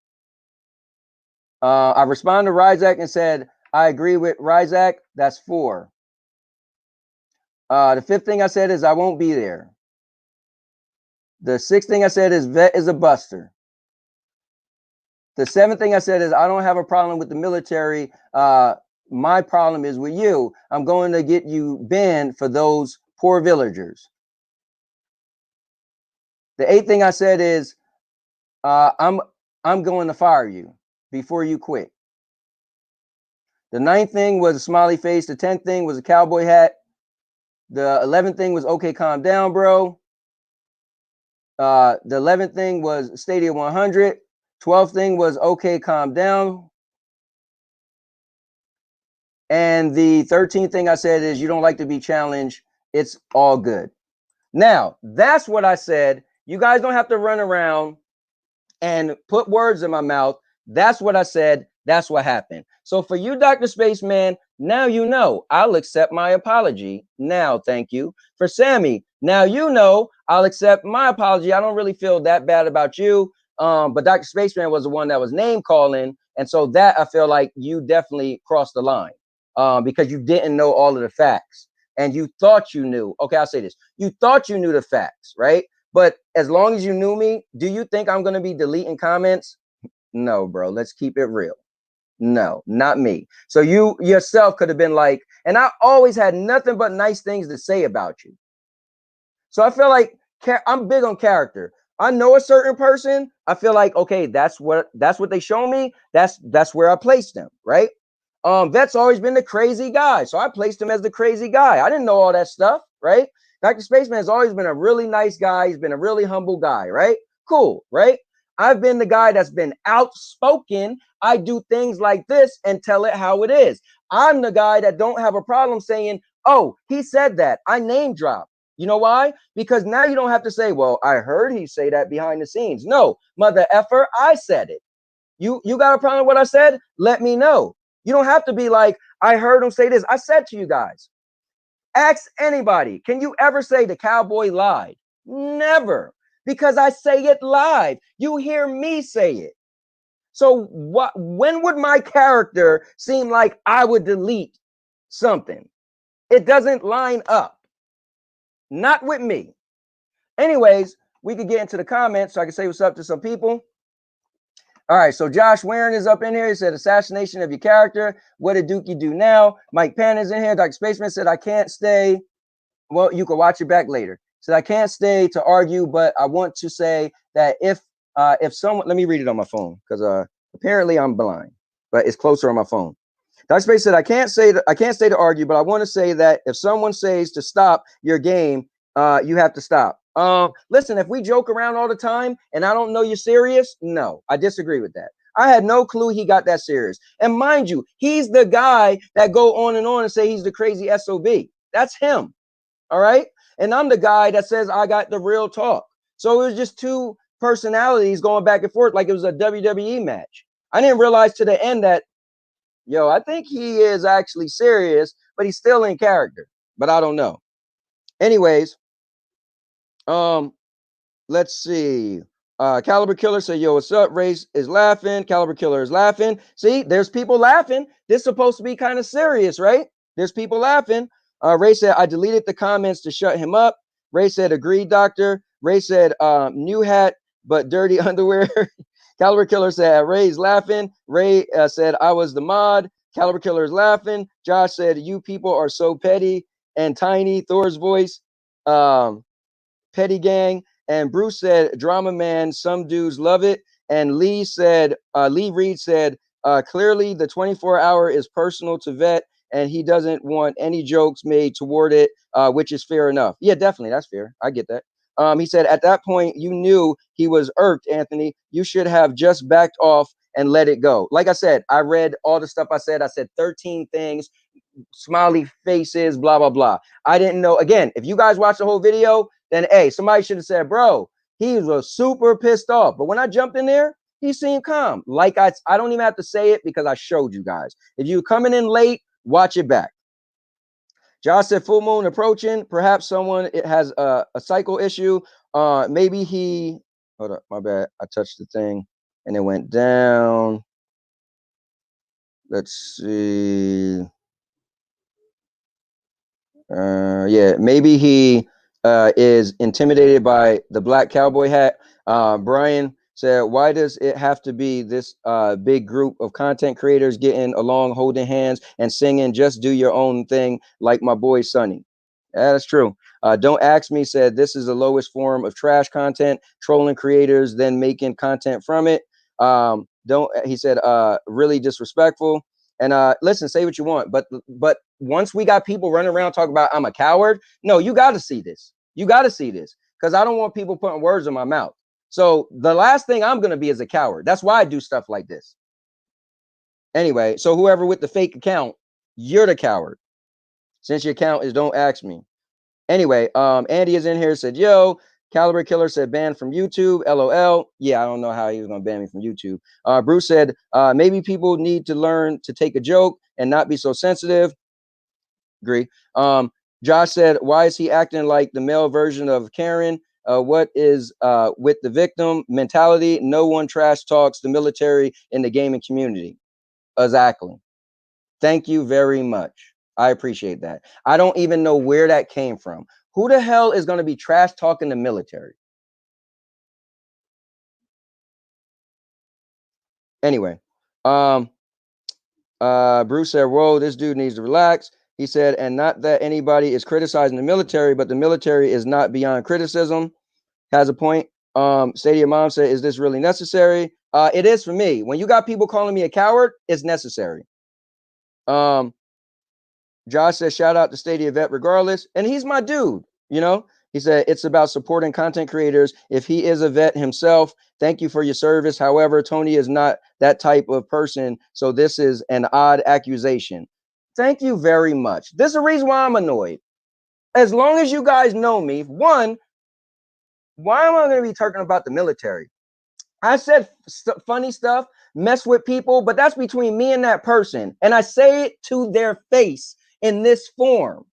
I responded to Ryzak and said, I agree with Ryzak. That's four. The fifth thing I said is I won't be there. The sixth thing I said is Vet is a buster. The seventh thing I said is I don't have a problem with the military. My problem is with you. I'm going to get you banned for those poor villagers. The eighth thing I said is I'm going to fire you before you quit. The ninth thing was a smiley face. The 10th thing was a cowboy hat. The 11th thing was okay, calm down, bro. The 11th thing was Stadia 100. 12th thing was okay, calm down. And the 13th thing I said is you don't like to be challenged. It's all good. Now, that's what I said. You guys don't have to run around and put words in my mouth. That's what I said. That's what happened. So for you, Dr. Spaceman, now you know. I'll accept my apology. Now, thank you. For Sammy, now you know. I'll accept my apology. I don't really feel that bad about you. But Dr. Spaceman was the one that was name calling. And so that I feel like you definitely crossed the line because you didn't know all of the facts. And you thought you knew. Okay, I'll say this. You thought you knew the facts, right? But as long as you knew me, do you think I'm going to be deleting comments? No, bro. Let's keep it real. No, not me. So you yourself could have been like, and I always had nothing but nice things to say about you. So I feel like I'm big on character. I know a certain person. I feel like, okay, that's what they show me. That's where I placed them, right? Vet's always been the crazy guy. So I placed him as the crazy guy. I didn't know all that stuff, right? Dr. Spaceman has always been a really nice guy. He's been a really humble guy, right? Cool, right? I've been the guy that's been outspoken. I do things like this and tell it how it is. I'm the guy that don't have a problem saying, oh, he said that. I name drop. You know why? Because now you don't have to say, well, I heard he say that behind the scenes. No, mother effer, I said it. You got a problem with what I said? Let me know. You don't have to be like, I heard him say this. I said to you guys, ask anybody, can you ever say the cowboy lied? Never, because I say it live. You hear me say it. So when would my character seem like I would delete something? It doesn't line up. Not with me. Anyways, we could get into the comments so I can say what's up to some people. All right, so Josh Warren is up in here. He said, assassination of your character. What did Dookie do now? Mike Pan is in here. Dr. Spaceman said, I can't stay. Well, you can watch it back later. Said, I can't stay to argue, but I want to say that if someone, let me read it on my phone because apparently I'm blind, but it's closer on my phone. Dr. Space said, I can't stay to argue, but I want to say that if someone says to stop your game, you have to stop. Listen, if we joke around all the time and I don't know you're serious, no, I disagree with that. I had no clue he got that serious. And mind you, he's the guy that go on and say he's the crazy SOB. That's him. All right. and I'm the guy that says I got the real talk. So it was just two personalities going back and forth like it was a WWE match. I didn't realize to the end that, yo, I think he is actually serious, but he's still in character. But I don't know. Anyways, let's see. Caliber Killer said, yo, what's up? Race is laughing. Caliber Killer is laughing. See, there's people laughing. This is supposed to be kind of serious, right? There's people laughing. Ray said, I deleted the comments to shut him up. Ray said, agreed, doctor. Ray said, new hat, but dirty underwear. Caliber Killer said, Ray's laughing. Ray said, I was the mod. Caliber Killer is laughing. Josh said, you people are so petty and tiny. Thor's voice. Petty gang. And Bruce said, drama man, some dudes love it. And Lee said, Lee Reed said, clearly the 24-hour is personal to Vet, and he doesn't want any jokes made toward it, which is fair enough. Yeah, definitely. That's fair. I get that. He said, at that point, you knew he was irked, Anthony. You should have just backed off and let it go. Like I said, I read all the stuff I said. I said 13 things, smiley faces, blah, blah, blah. I didn't know. Again, if you guys watch the whole video, then, hey, somebody should have said, bro, he was super pissed off. But when I jumped in there, he seemed calm. Like I don't even have to say it because I showed you guys. If you're coming in late, watch it back. Josh said, full moon approaching. Perhaps someone has a cycle issue. Maybe he, hold up, my bad. I touched the thing and it went down. Let's see. Yeah, maybe he is intimidated by the black cowboy hat. Brian said, why does it have to be this big group of content creators getting along, holding hands and singing, just do your own thing like my boy Sonny? Yeah, that's true. Don't Ask Me said, this is the lowest form of trash content, trolling creators, then making content from it. He said, really disrespectful. And listen, say what you want, but once we got people running around talking about I'm a coward, no, you got to see this. You got to see this because I don't want people putting words in my mouth. So the last thing I'm going to be is a coward. That's why I do stuff like this. Anyway, so whoever with the fake account, you're the coward. Since your account is Don't Ask Me. Anyway, Andy is in here, said, yo, Caliber Killer said banned from YouTube. LOL. Yeah, I don't know how he was going to ban me from YouTube. Bruce said, maybe people need to learn to take a joke and not be so sensitive. Agree. Josh said, why is he acting like the male version of Karen? What is with the victim mentality? No one trash talks the military in the gaming community. Exactly. Thank you very much. I appreciate that. I don't even know where that came from. Who the hell is going to be trash talking the military? Anyway, Bruce said, whoa, this dude needs to relax. He said, and not that anybody is criticizing the military, but the military is not beyond criticism. Has a point. Stadia Mom said, is this really necessary? It is for me. When you got people calling me a coward, it's necessary. Josh says, shout out to Stadia Vet regardless. And he's my dude, you know? He said, it's about supporting content creators. If he is a vet himself, thank you for your service. However, Tony is not that type of person. So this is an odd accusation. Thank you very much. This is the reason why I'm annoyed. As long as you guys know me, one, why am I going to be talking about the military? I said funny stuff, mess with people, but that's between me and that person. And I say it to their face in this form.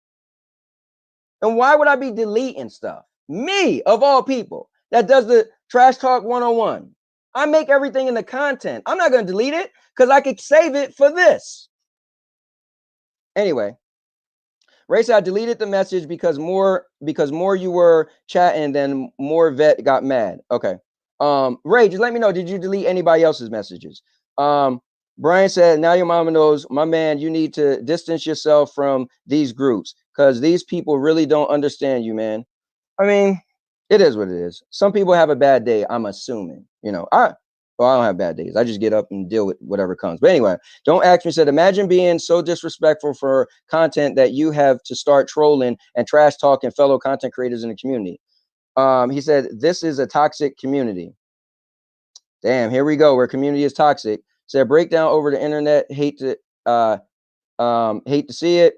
And why would I be deleting stuff? Me, of all people, that does the trash talk 101. I make everything in the content. I'm not going to delete it because I could save it for this. Anyway, Ray said I deleted the message because more you were chatting, then more vet got mad. Okay. Ray, just let me know. Did you delete anybody else's messages? Brian said, now your mama knows, my man, you need to distance yourself from these groups because these people really don't understand you, man. I mean, it is what it is. Some people have a bad day, I'm assuming. You know, I don't have bad days. I just get up and deal with whatever comes. But anyway, Don't Ask Me said, imagine being so disrespectful for content that you have to start trolling and trash talking fellow content creators in the community. He said, this is a toxic community. Damn, here we go. Where community is toxic. Said breakdown over the internet. Hate to see it.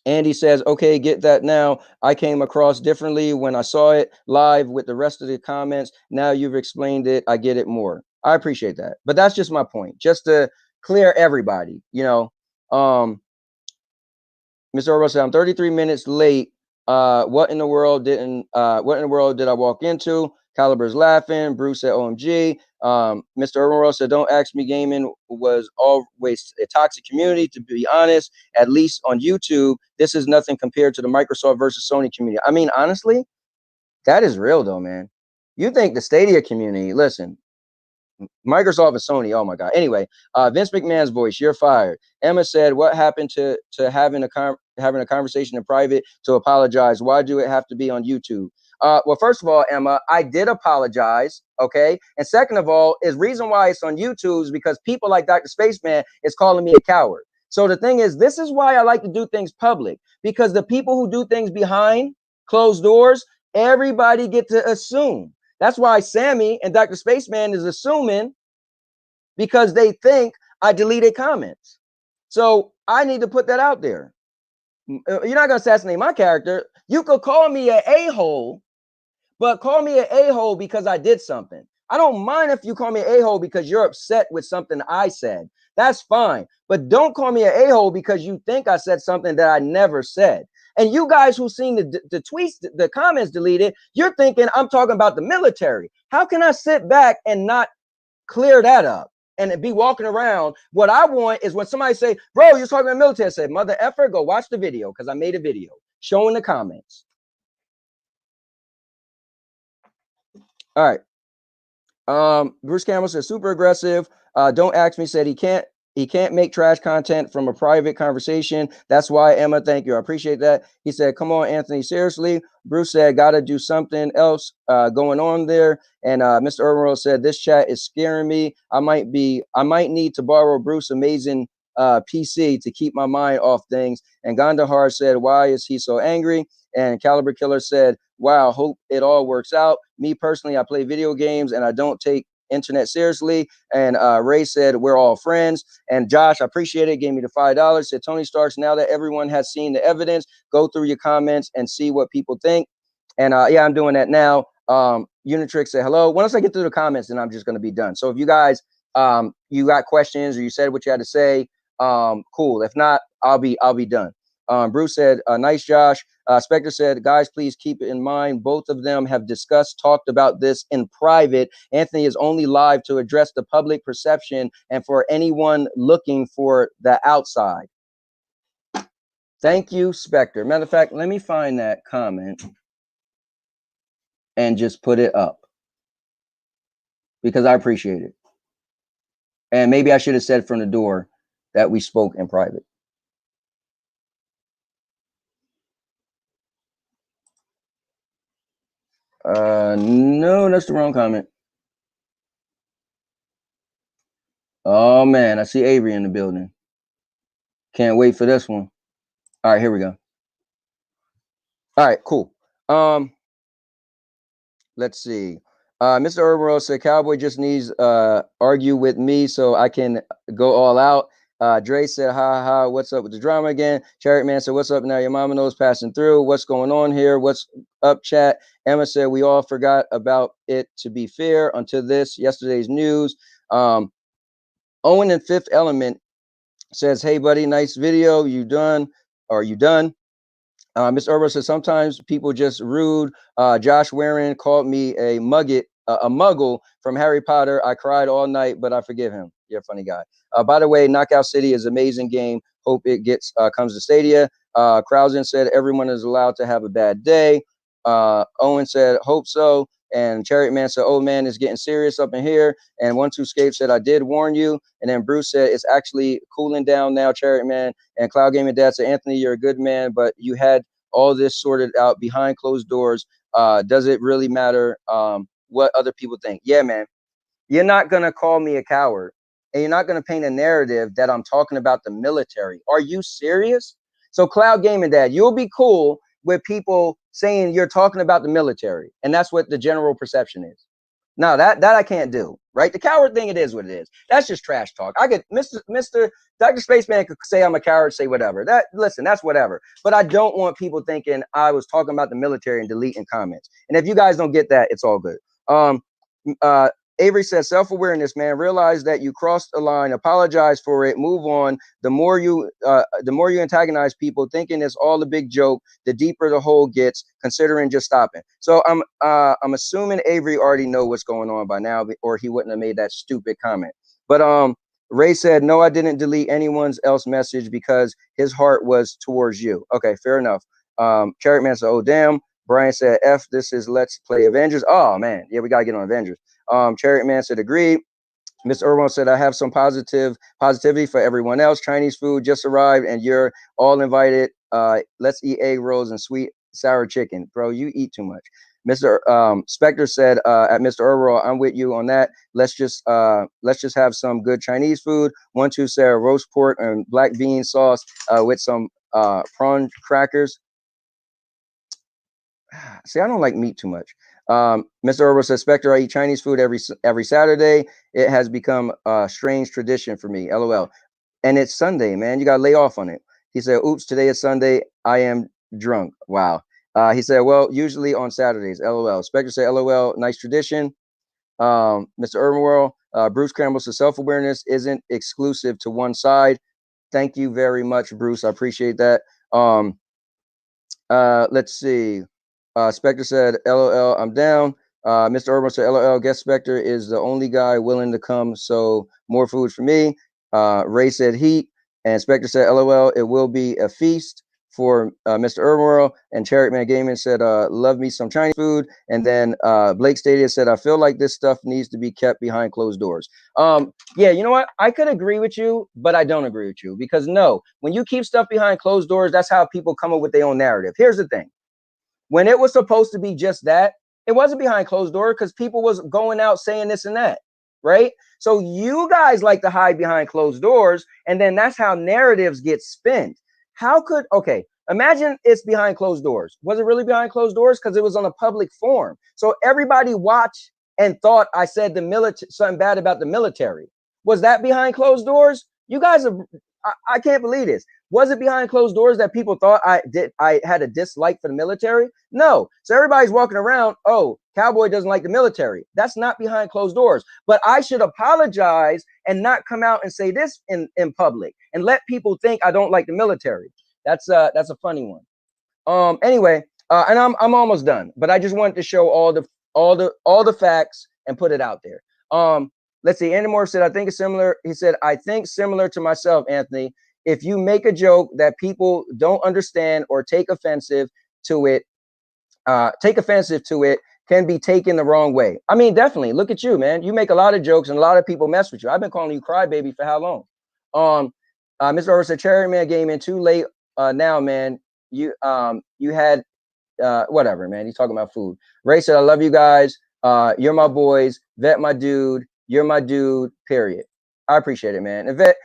Andy says, okay, get that now. I came across differently when I saw it live with the rest of the comments. Now you've explained it. I get it more. I appreciate that. But that's just my point, just to clear everybody, you know. Mr. Orwell said, I'm 33 minutes late. What in the world did I walk into? Caliber's laughing. Bruce said, OMG. Mr. Orwell said, don't ask me. Gaming was always a toxic community, to be honest. At least on YouTube, this is nothing compared to the Microsoft versus Sony community. I mean, honestly, that is real though, man. You think the Stadia community, listen, Microsoft and Sony. Oh my God. Anyway, Vince McMahon's voice. You're fired. Emma said, "What happened to having a conversation in private to apologize? Why do it have to be on YouTube?" Well, first of all, Emma, I did apologize. Okay, and second of all, is reason why it's on YouTube is because people like Dr. Spaceman is calling me a coward. So the thing is, this is why I like to do things public, because the people who do things behind closed doors, everybody get to assume. That's why Sammy and Dr. Spaceman is assuming, because they think I deleted comments. So I need to put that out there. You're not going to assassinate my character. You could call me an a-hole, but call me an a-hole because I did something. I don't mind if you call me an a-hole because you're upset with something I said. That's fine. But don't call me an a-hole because you think I said something that I never said. And you guys who seen the tweets, the comments deleted, you're thinking I'm talking about the military. How can I sit back and not clear that up and be walking around? What I want is when somebody say, bro, you're talking about the military, I say, mother effer, go watch the video, because I made a video showing the comments. All right. Bruce Campbell says, super aggressive. Don't ask me, said he can't make trash content from a private conversation. That's why, Emma, thank you. I appreciate that. He said, come on, Anthony, seriously. Bruce said, got to do something else going on there. And Mr. Urban said, this chat is scaring me. I might need to borrow Bruce's amazing PC to keep my mind off things. And Gandhar said, why is he so angry? And Caliber Killer said, wow, hope it all works out. Me personally, I play video games and I don't take internet seriously. And Ray said, we're all friends. And Josh, I appreciate it, gave me the $5. Said, Tony Starks, now that everyone has seen the evidence, go through your comments and see what people think. And yeah, I'm doing that now. Unitrix said hello. Once I get through the comments, then I'm just going to be done. So if you guys you got questions or you said what you had to say, cool. If not, I'll be done. Bruce said, nice, Josh. Spectre said, guys, please keep it in mind. Both of them have talked about this in private. Anthony is only live to address the public perception and for anyone looking for the outside. Thank you, Spectre. Matter of fact, let me find that comment and just put it up because I appreciate it. And maybe I should have said from the door that we spoke in private. No, that's the wrong comment. Oh man, I see Avery in the building. Can't wait for this one. All right, here we go. All right, cool. Let's see. Mr. Urban said, Cowboy just needs argue with me so I can go all out. Dre said, ha ha, what's up with the drama again? Chariot Man said, what's up now? Your mama knows passing through. What's going on here? What's up, chat? Emma said, we all forgot about it, to be fair, until yesterday's news. Owen in Fifth Element says, hey, buddy, nice video. You done? Are you done? Ms. Urban says, sometimes people just rude. Josh Warren called me a muggle from Harry Potter. I cried all night, but I forgive him. You're a funny guy. By the way, Knockout City is an amazing game. Hope it comes to Stadia. Krausen said, everyone is allowed to have a bad day. Owen said, hope so. And Chariot Man said, oh man, it's getting serious up in here. And 12scape said, I did warn you. And then Bruce said, it's actually cooling down now, Chariot Man. And Cloud Gaming Dad said, Anthony, you're a good man, but you had all this sorted out behind closed doors. Does it really matter what other people think? Yeah, man. You're not going to call me a coward. And you're not going to paint a narrative that I'm talking about the military. Are you serious? So Cloud Gaming Dad, you'll be cool with people saying you're talking about the military. And that's what the general perception is. No, that I can't do, right? The coward thing, it is what it is. That's just trash talk. I could, Mr. Dr. Spaceman could say I'm a coward, say whatever. Listen, that's whatever. But I don't want people thinking I was talking about the military and deleting comments. And if you guys don't get that, it's all good. Avery says, self-awareness, man. Realize that you crossed a line. Apologize for it. Move on. The more you antagonize people, thinking it's all a big joke, the deeper the hole gets. Considering just stopping. So I'm assuming Avery already know what's going on by now, or he wouldn't have made that stupid comment. But Ray said, no, I didn't delete anyone's else message because his heart was towards you. Okay, fair enough. Carrot Man said, oh damn. Brian said, F, this is Let's Play Avengers. Oh man, yeah, we gotta get on Avengers. Chariot Man said, agreed. Mr. Irwin said, I have some positivity for everyone else. Chinese food just arrived and you're all invited. Let's eat egg rolls and sweet sour chicken. Bro, you eat too much. Mr. Spectre said, at Mr. Earl, I'm with you on that. Let's just have some good Chinese food. 1-2 said roast pork and black bean sauce with some prawn crackers. See, I don't like meat too much. Mr. Earl says, Spectre, I eat Chinese food every Saturday. It has become a strange tradition for me. LOL. And it's Sunday, man. You got to lay off on it. He said, oops, today is Sunday. I am drunk. Wow. He said, well, usually on Saturdays. LOL. Spectre said, LOL. Nice tradition. Mr. Urban World, Bruce Campbell says, self-awareness isn't exclusive to one side. Thank you very much, Bruce. I appreciate that. Let's see. Spectre said, LOL, I'm down. Mr. Urban said, LOL, guess Spectre is the only guy willing to come, so more food for me. Ray said heat, and Spectre said, LOL, it will be a feast for Mr. Urban. And Chariot Man Gaming said, love me some Chinese food. And then Blake Stadia said, I feel like this stuff needs to be kept behind closed doors. Yeah, you know what? I could agree with you, but I don't agree with you because no, when you keep stuff behind closed doors, that's how people come up with their own narrative. Here's the thing. When it was supposed to be just that, it wasn't behind closed doors because people was going out saying this and that, right? So you guys like to hide behind closed doors, and then that's how narratives get spent. How could, okay, imagine it's behind closed doors. Was it really behind closed doors? Because it was on a public forum. So everybody watched and thought I said the military, something bad about the military. Was that behind closed doors? You guys are, I can't believe this. Was it behind closed doors that people thought I had a dislike for the military? No. So everybody's walking around, oh, Cowboy doesn't like the military. That's not behind closed doors. But I should apologize and not come out and say this in public and let people think I don't like the military. That's a funny one. Anyway, and I'm almost done, but I just wanted to show all the facts and put it out there. Let's see. Andy Moore said, I think it's similar. He said, I think similar to myself, Anthony. If you make a joke that people don't understand or take offensive to it, can be taken the wrong way. I mean, definitely. Look at you, man. You make a lot of jokes and a lot of people mess with you. I've been calling you crybaby for how long? Mr. Orr said, Cherry Man game in too late now, man. You had whatever, man. He's talking about food. Ray said, I love you guys. You're my boys. Vet, my dude. You're my dude, period. I appreciate it, man. And Vet,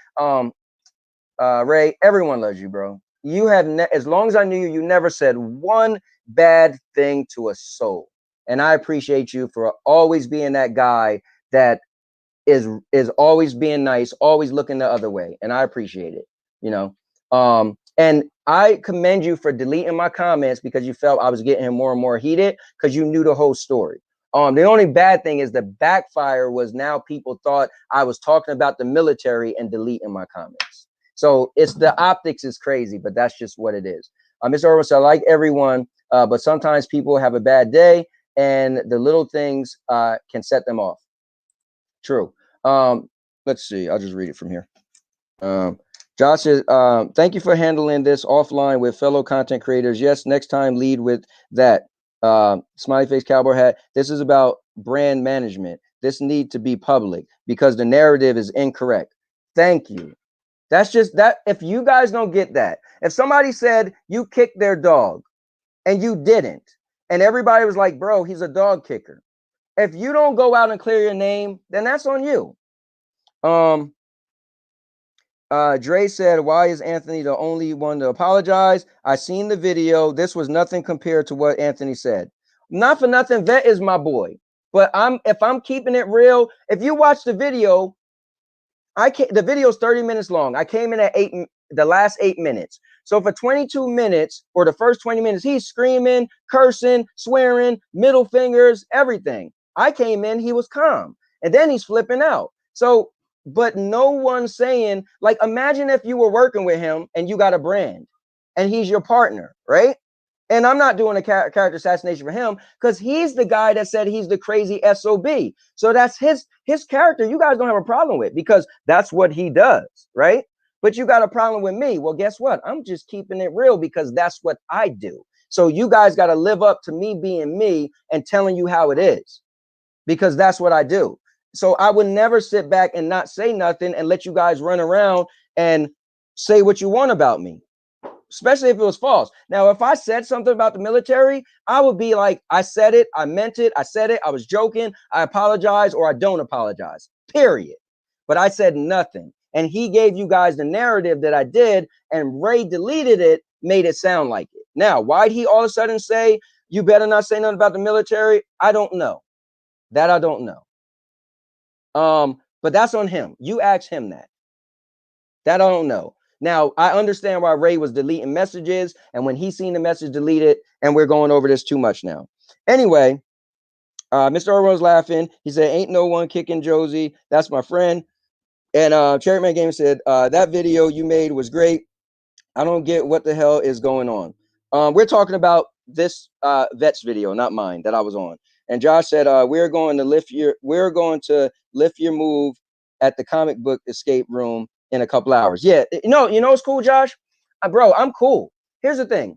Ray, everyone loves you, bro. You have, as long as I knew you, you never said one bad thing to a soul. And I appreciate you for always being that guy that is always being nice, always looking the other way. And I appreciate it, you know. And I commend you for deleting my comments because you felt I was getting more and more heated because you knew the whole story. The only bad thing is the backfire was now people thought I was talking about the military and deleting my comments. So it's the optics is crazy, but that's just what it is. Mr. Irwin said, I like everyone, but sometimes people have a bad day and the little things can set them off. True. Let's see. I'll just read it from here. Josh says, thank you for handling this offline with fellow content creators. Yes, next time lead with that. Smiley face cowboy hat. This is about brand management. This need to be public because the narrative is incorrect. Thank you. That's just that. If you guys don't get that, if somebody said you kicked their dog and you didn't, and everybody was like, bro, he's a dog kicker. If you don't go out and clear your name, then that's on you. Dre said, why is Anthony the only one to apologize? I seen the video. This was nothing compared to what Anthony said. Not for nothing. Vet is my boy. But if I'm keeping it real, if you watch the video, the video's 30 minutes long. I came in at the last 8 minutes. So for 22 minutes or the first 20 minutes, he's screaming, cursing, swearing, middle fingers, everything. I came in, he was calm. And then he's flipping out. So, but no one's saying, like, imagine if you were working with him and you got a brand and he's your partner, right? And I'm not doing a character assassination for him because he's the guy that said he's the crazy SOB. So that's his character. You guys don't have a problem with because that's what he does, right? But you got a problem with me. Well, guess what? I'm just keeping it real because that's what I do. So you guys got to live up to me being me and telling you how it is because that's what I do. So I would never sit back and not say nothing and let you guys run around and say what you want about me, especially if it was false. Now, if I said something about the military, I would be like, I said it, I meant it, I said it, I was joking, I apologize, or I don't apologize, period. But I said nothing. And he gave you guys the narrative that I did, and Ray deleted it, made it sound like it. Now, why'd he all of a sudden say, you better not say nothing about the military? I don't know. That I don't know. But that's on him. You ask him that. That I don't know. Now, I understand why Ray was deleting messages, and when he seen the message deleted, and we're going over this too much now. Anyway, Mr. Orwell's laughing. He said, ain't no one kicking Josie. That's my friend. And Cherryman Game said, that video you made was great. I don't get what the hell is going on. We're talking about this Vets video, not mine, that I was on. And Josh said, we're going to lift your move at the comic book escape room in a couple hours. Yeah, you know it's cool, Josh? Bro, I'm cool. Here's the thing.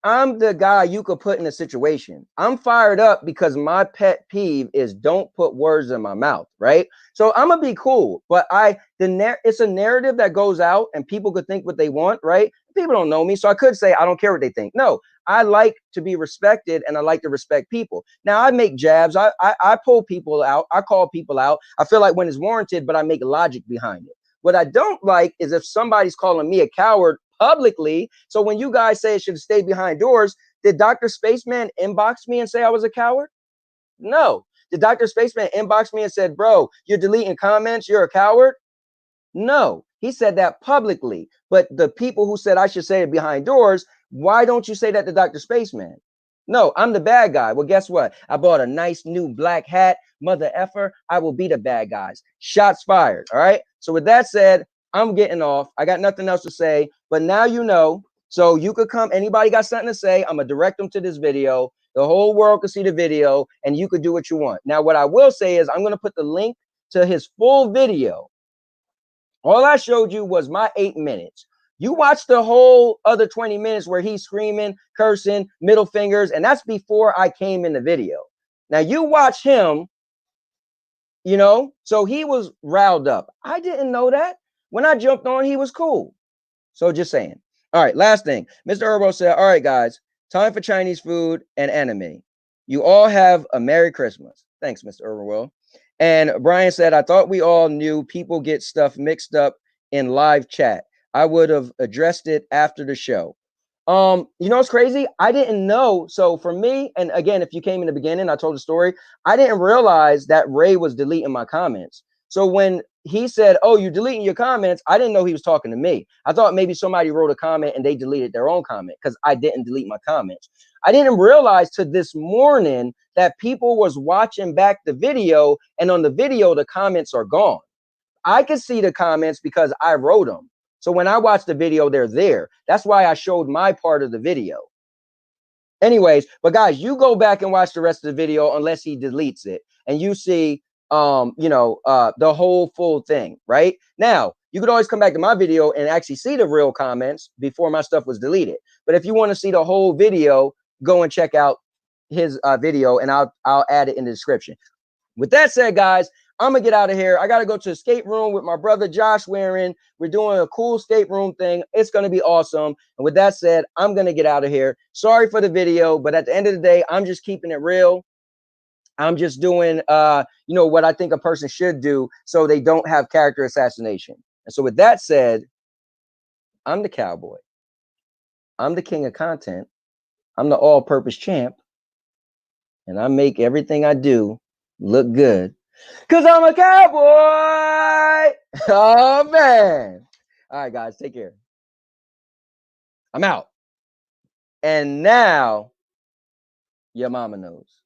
I'm the guy you could put in a situation. I'm fired up because my pet peeve is don't put words in my mouth, right? So I'm gonna be cool, but it's a narrative that goes out and people could think what they want, right? People don't know me, so I could say I don't care what they think. No, I like to be respected and I like to respect people. Now I make jabs, I pull people out, I call people out. I feel like when it's warranted, but I make logic behind it. What I don't like is if somebody's calling me a coward publicly. So when you guys say it should stay behind doors, did Dr. Spaceman inbox me and say I was a coward? No. Did Dr. Spaceman inbox me and said, bro, you're deleting comments, you're a coward? No. He said that publicly. But the people who said I should say it behind doors, why don't you say that to Dr. Spaceman? No, I'm the bad guy. Well, guess what? I bought a nice new black hat. Mother effer, I will be the bad guys. Shots fired. All right. So with that said, I'm getting off. I got nothing else to say, but now you know. So you could come. Anybody got something to say? I'm going to direct them to this video. The whole world can see the video and you could do what you want. Now, what I will say is I'm going to put the link to his full video. All I showed you was my 8 minutes. You watch the whole other 20 minutes where he's screaming, cursing, middle fingers, and that's before I came in the video. Now you watch him, so he was riled up. I didn't know that. When I jumped on, he was cool. So just saying. All right, last thing. Mr. Herbo said, all right, guys, time for Chinese food and anime. You all have a Merry Christmas. Thanks, Mr. Herbo. And Brian said, I thought we all knew people get stuff mixed up in live chat. I would have addressed it after the show. What's crazy? I didn't know. So for me, and again, if you came in the beginning, I told the story. I didn't realize that Ray was deleting my comments. So when he said, oh, you're deleting your comments, I didn't know he was talking to me. I thought maybe somebody wrote a comment and they deleted their own comment because I didn't delete my comments. I didn't realize to this morning that people was watching back the video, and on the video, the comments are gone. I could see the comments because I wrote them. So when I watch the video, they're there. That's why I showed my part of the video. Anyways, but guys, you go back and watch the rest of the video unless he deletes it, and you see the whole full thing. Right now, you could always come back to my video and actually see the real comments before my stuff was deleted. But if you want to see the whole video, go and check out his video, and I'll add it in the description. With that said, guys, I'm gonna get out of here. I gotta go to the escape room with my brother Josh Waring. We're doing a cool escape room thing. It's gonna be awesome. And with that said, I'm gonna get out of here. Sorry for the video, but at the end of the day, I'm just keeping it real. I'm just doing what I think a person should do so they don't have character assassination. And so with that said, I'm the cowboy. I'm the king of content. I'm the all-purpose champ. And I make everything I do look good. Cause I'm a cowboy. Oh man. All right, guys, take care. I'm out. And now your mama knows.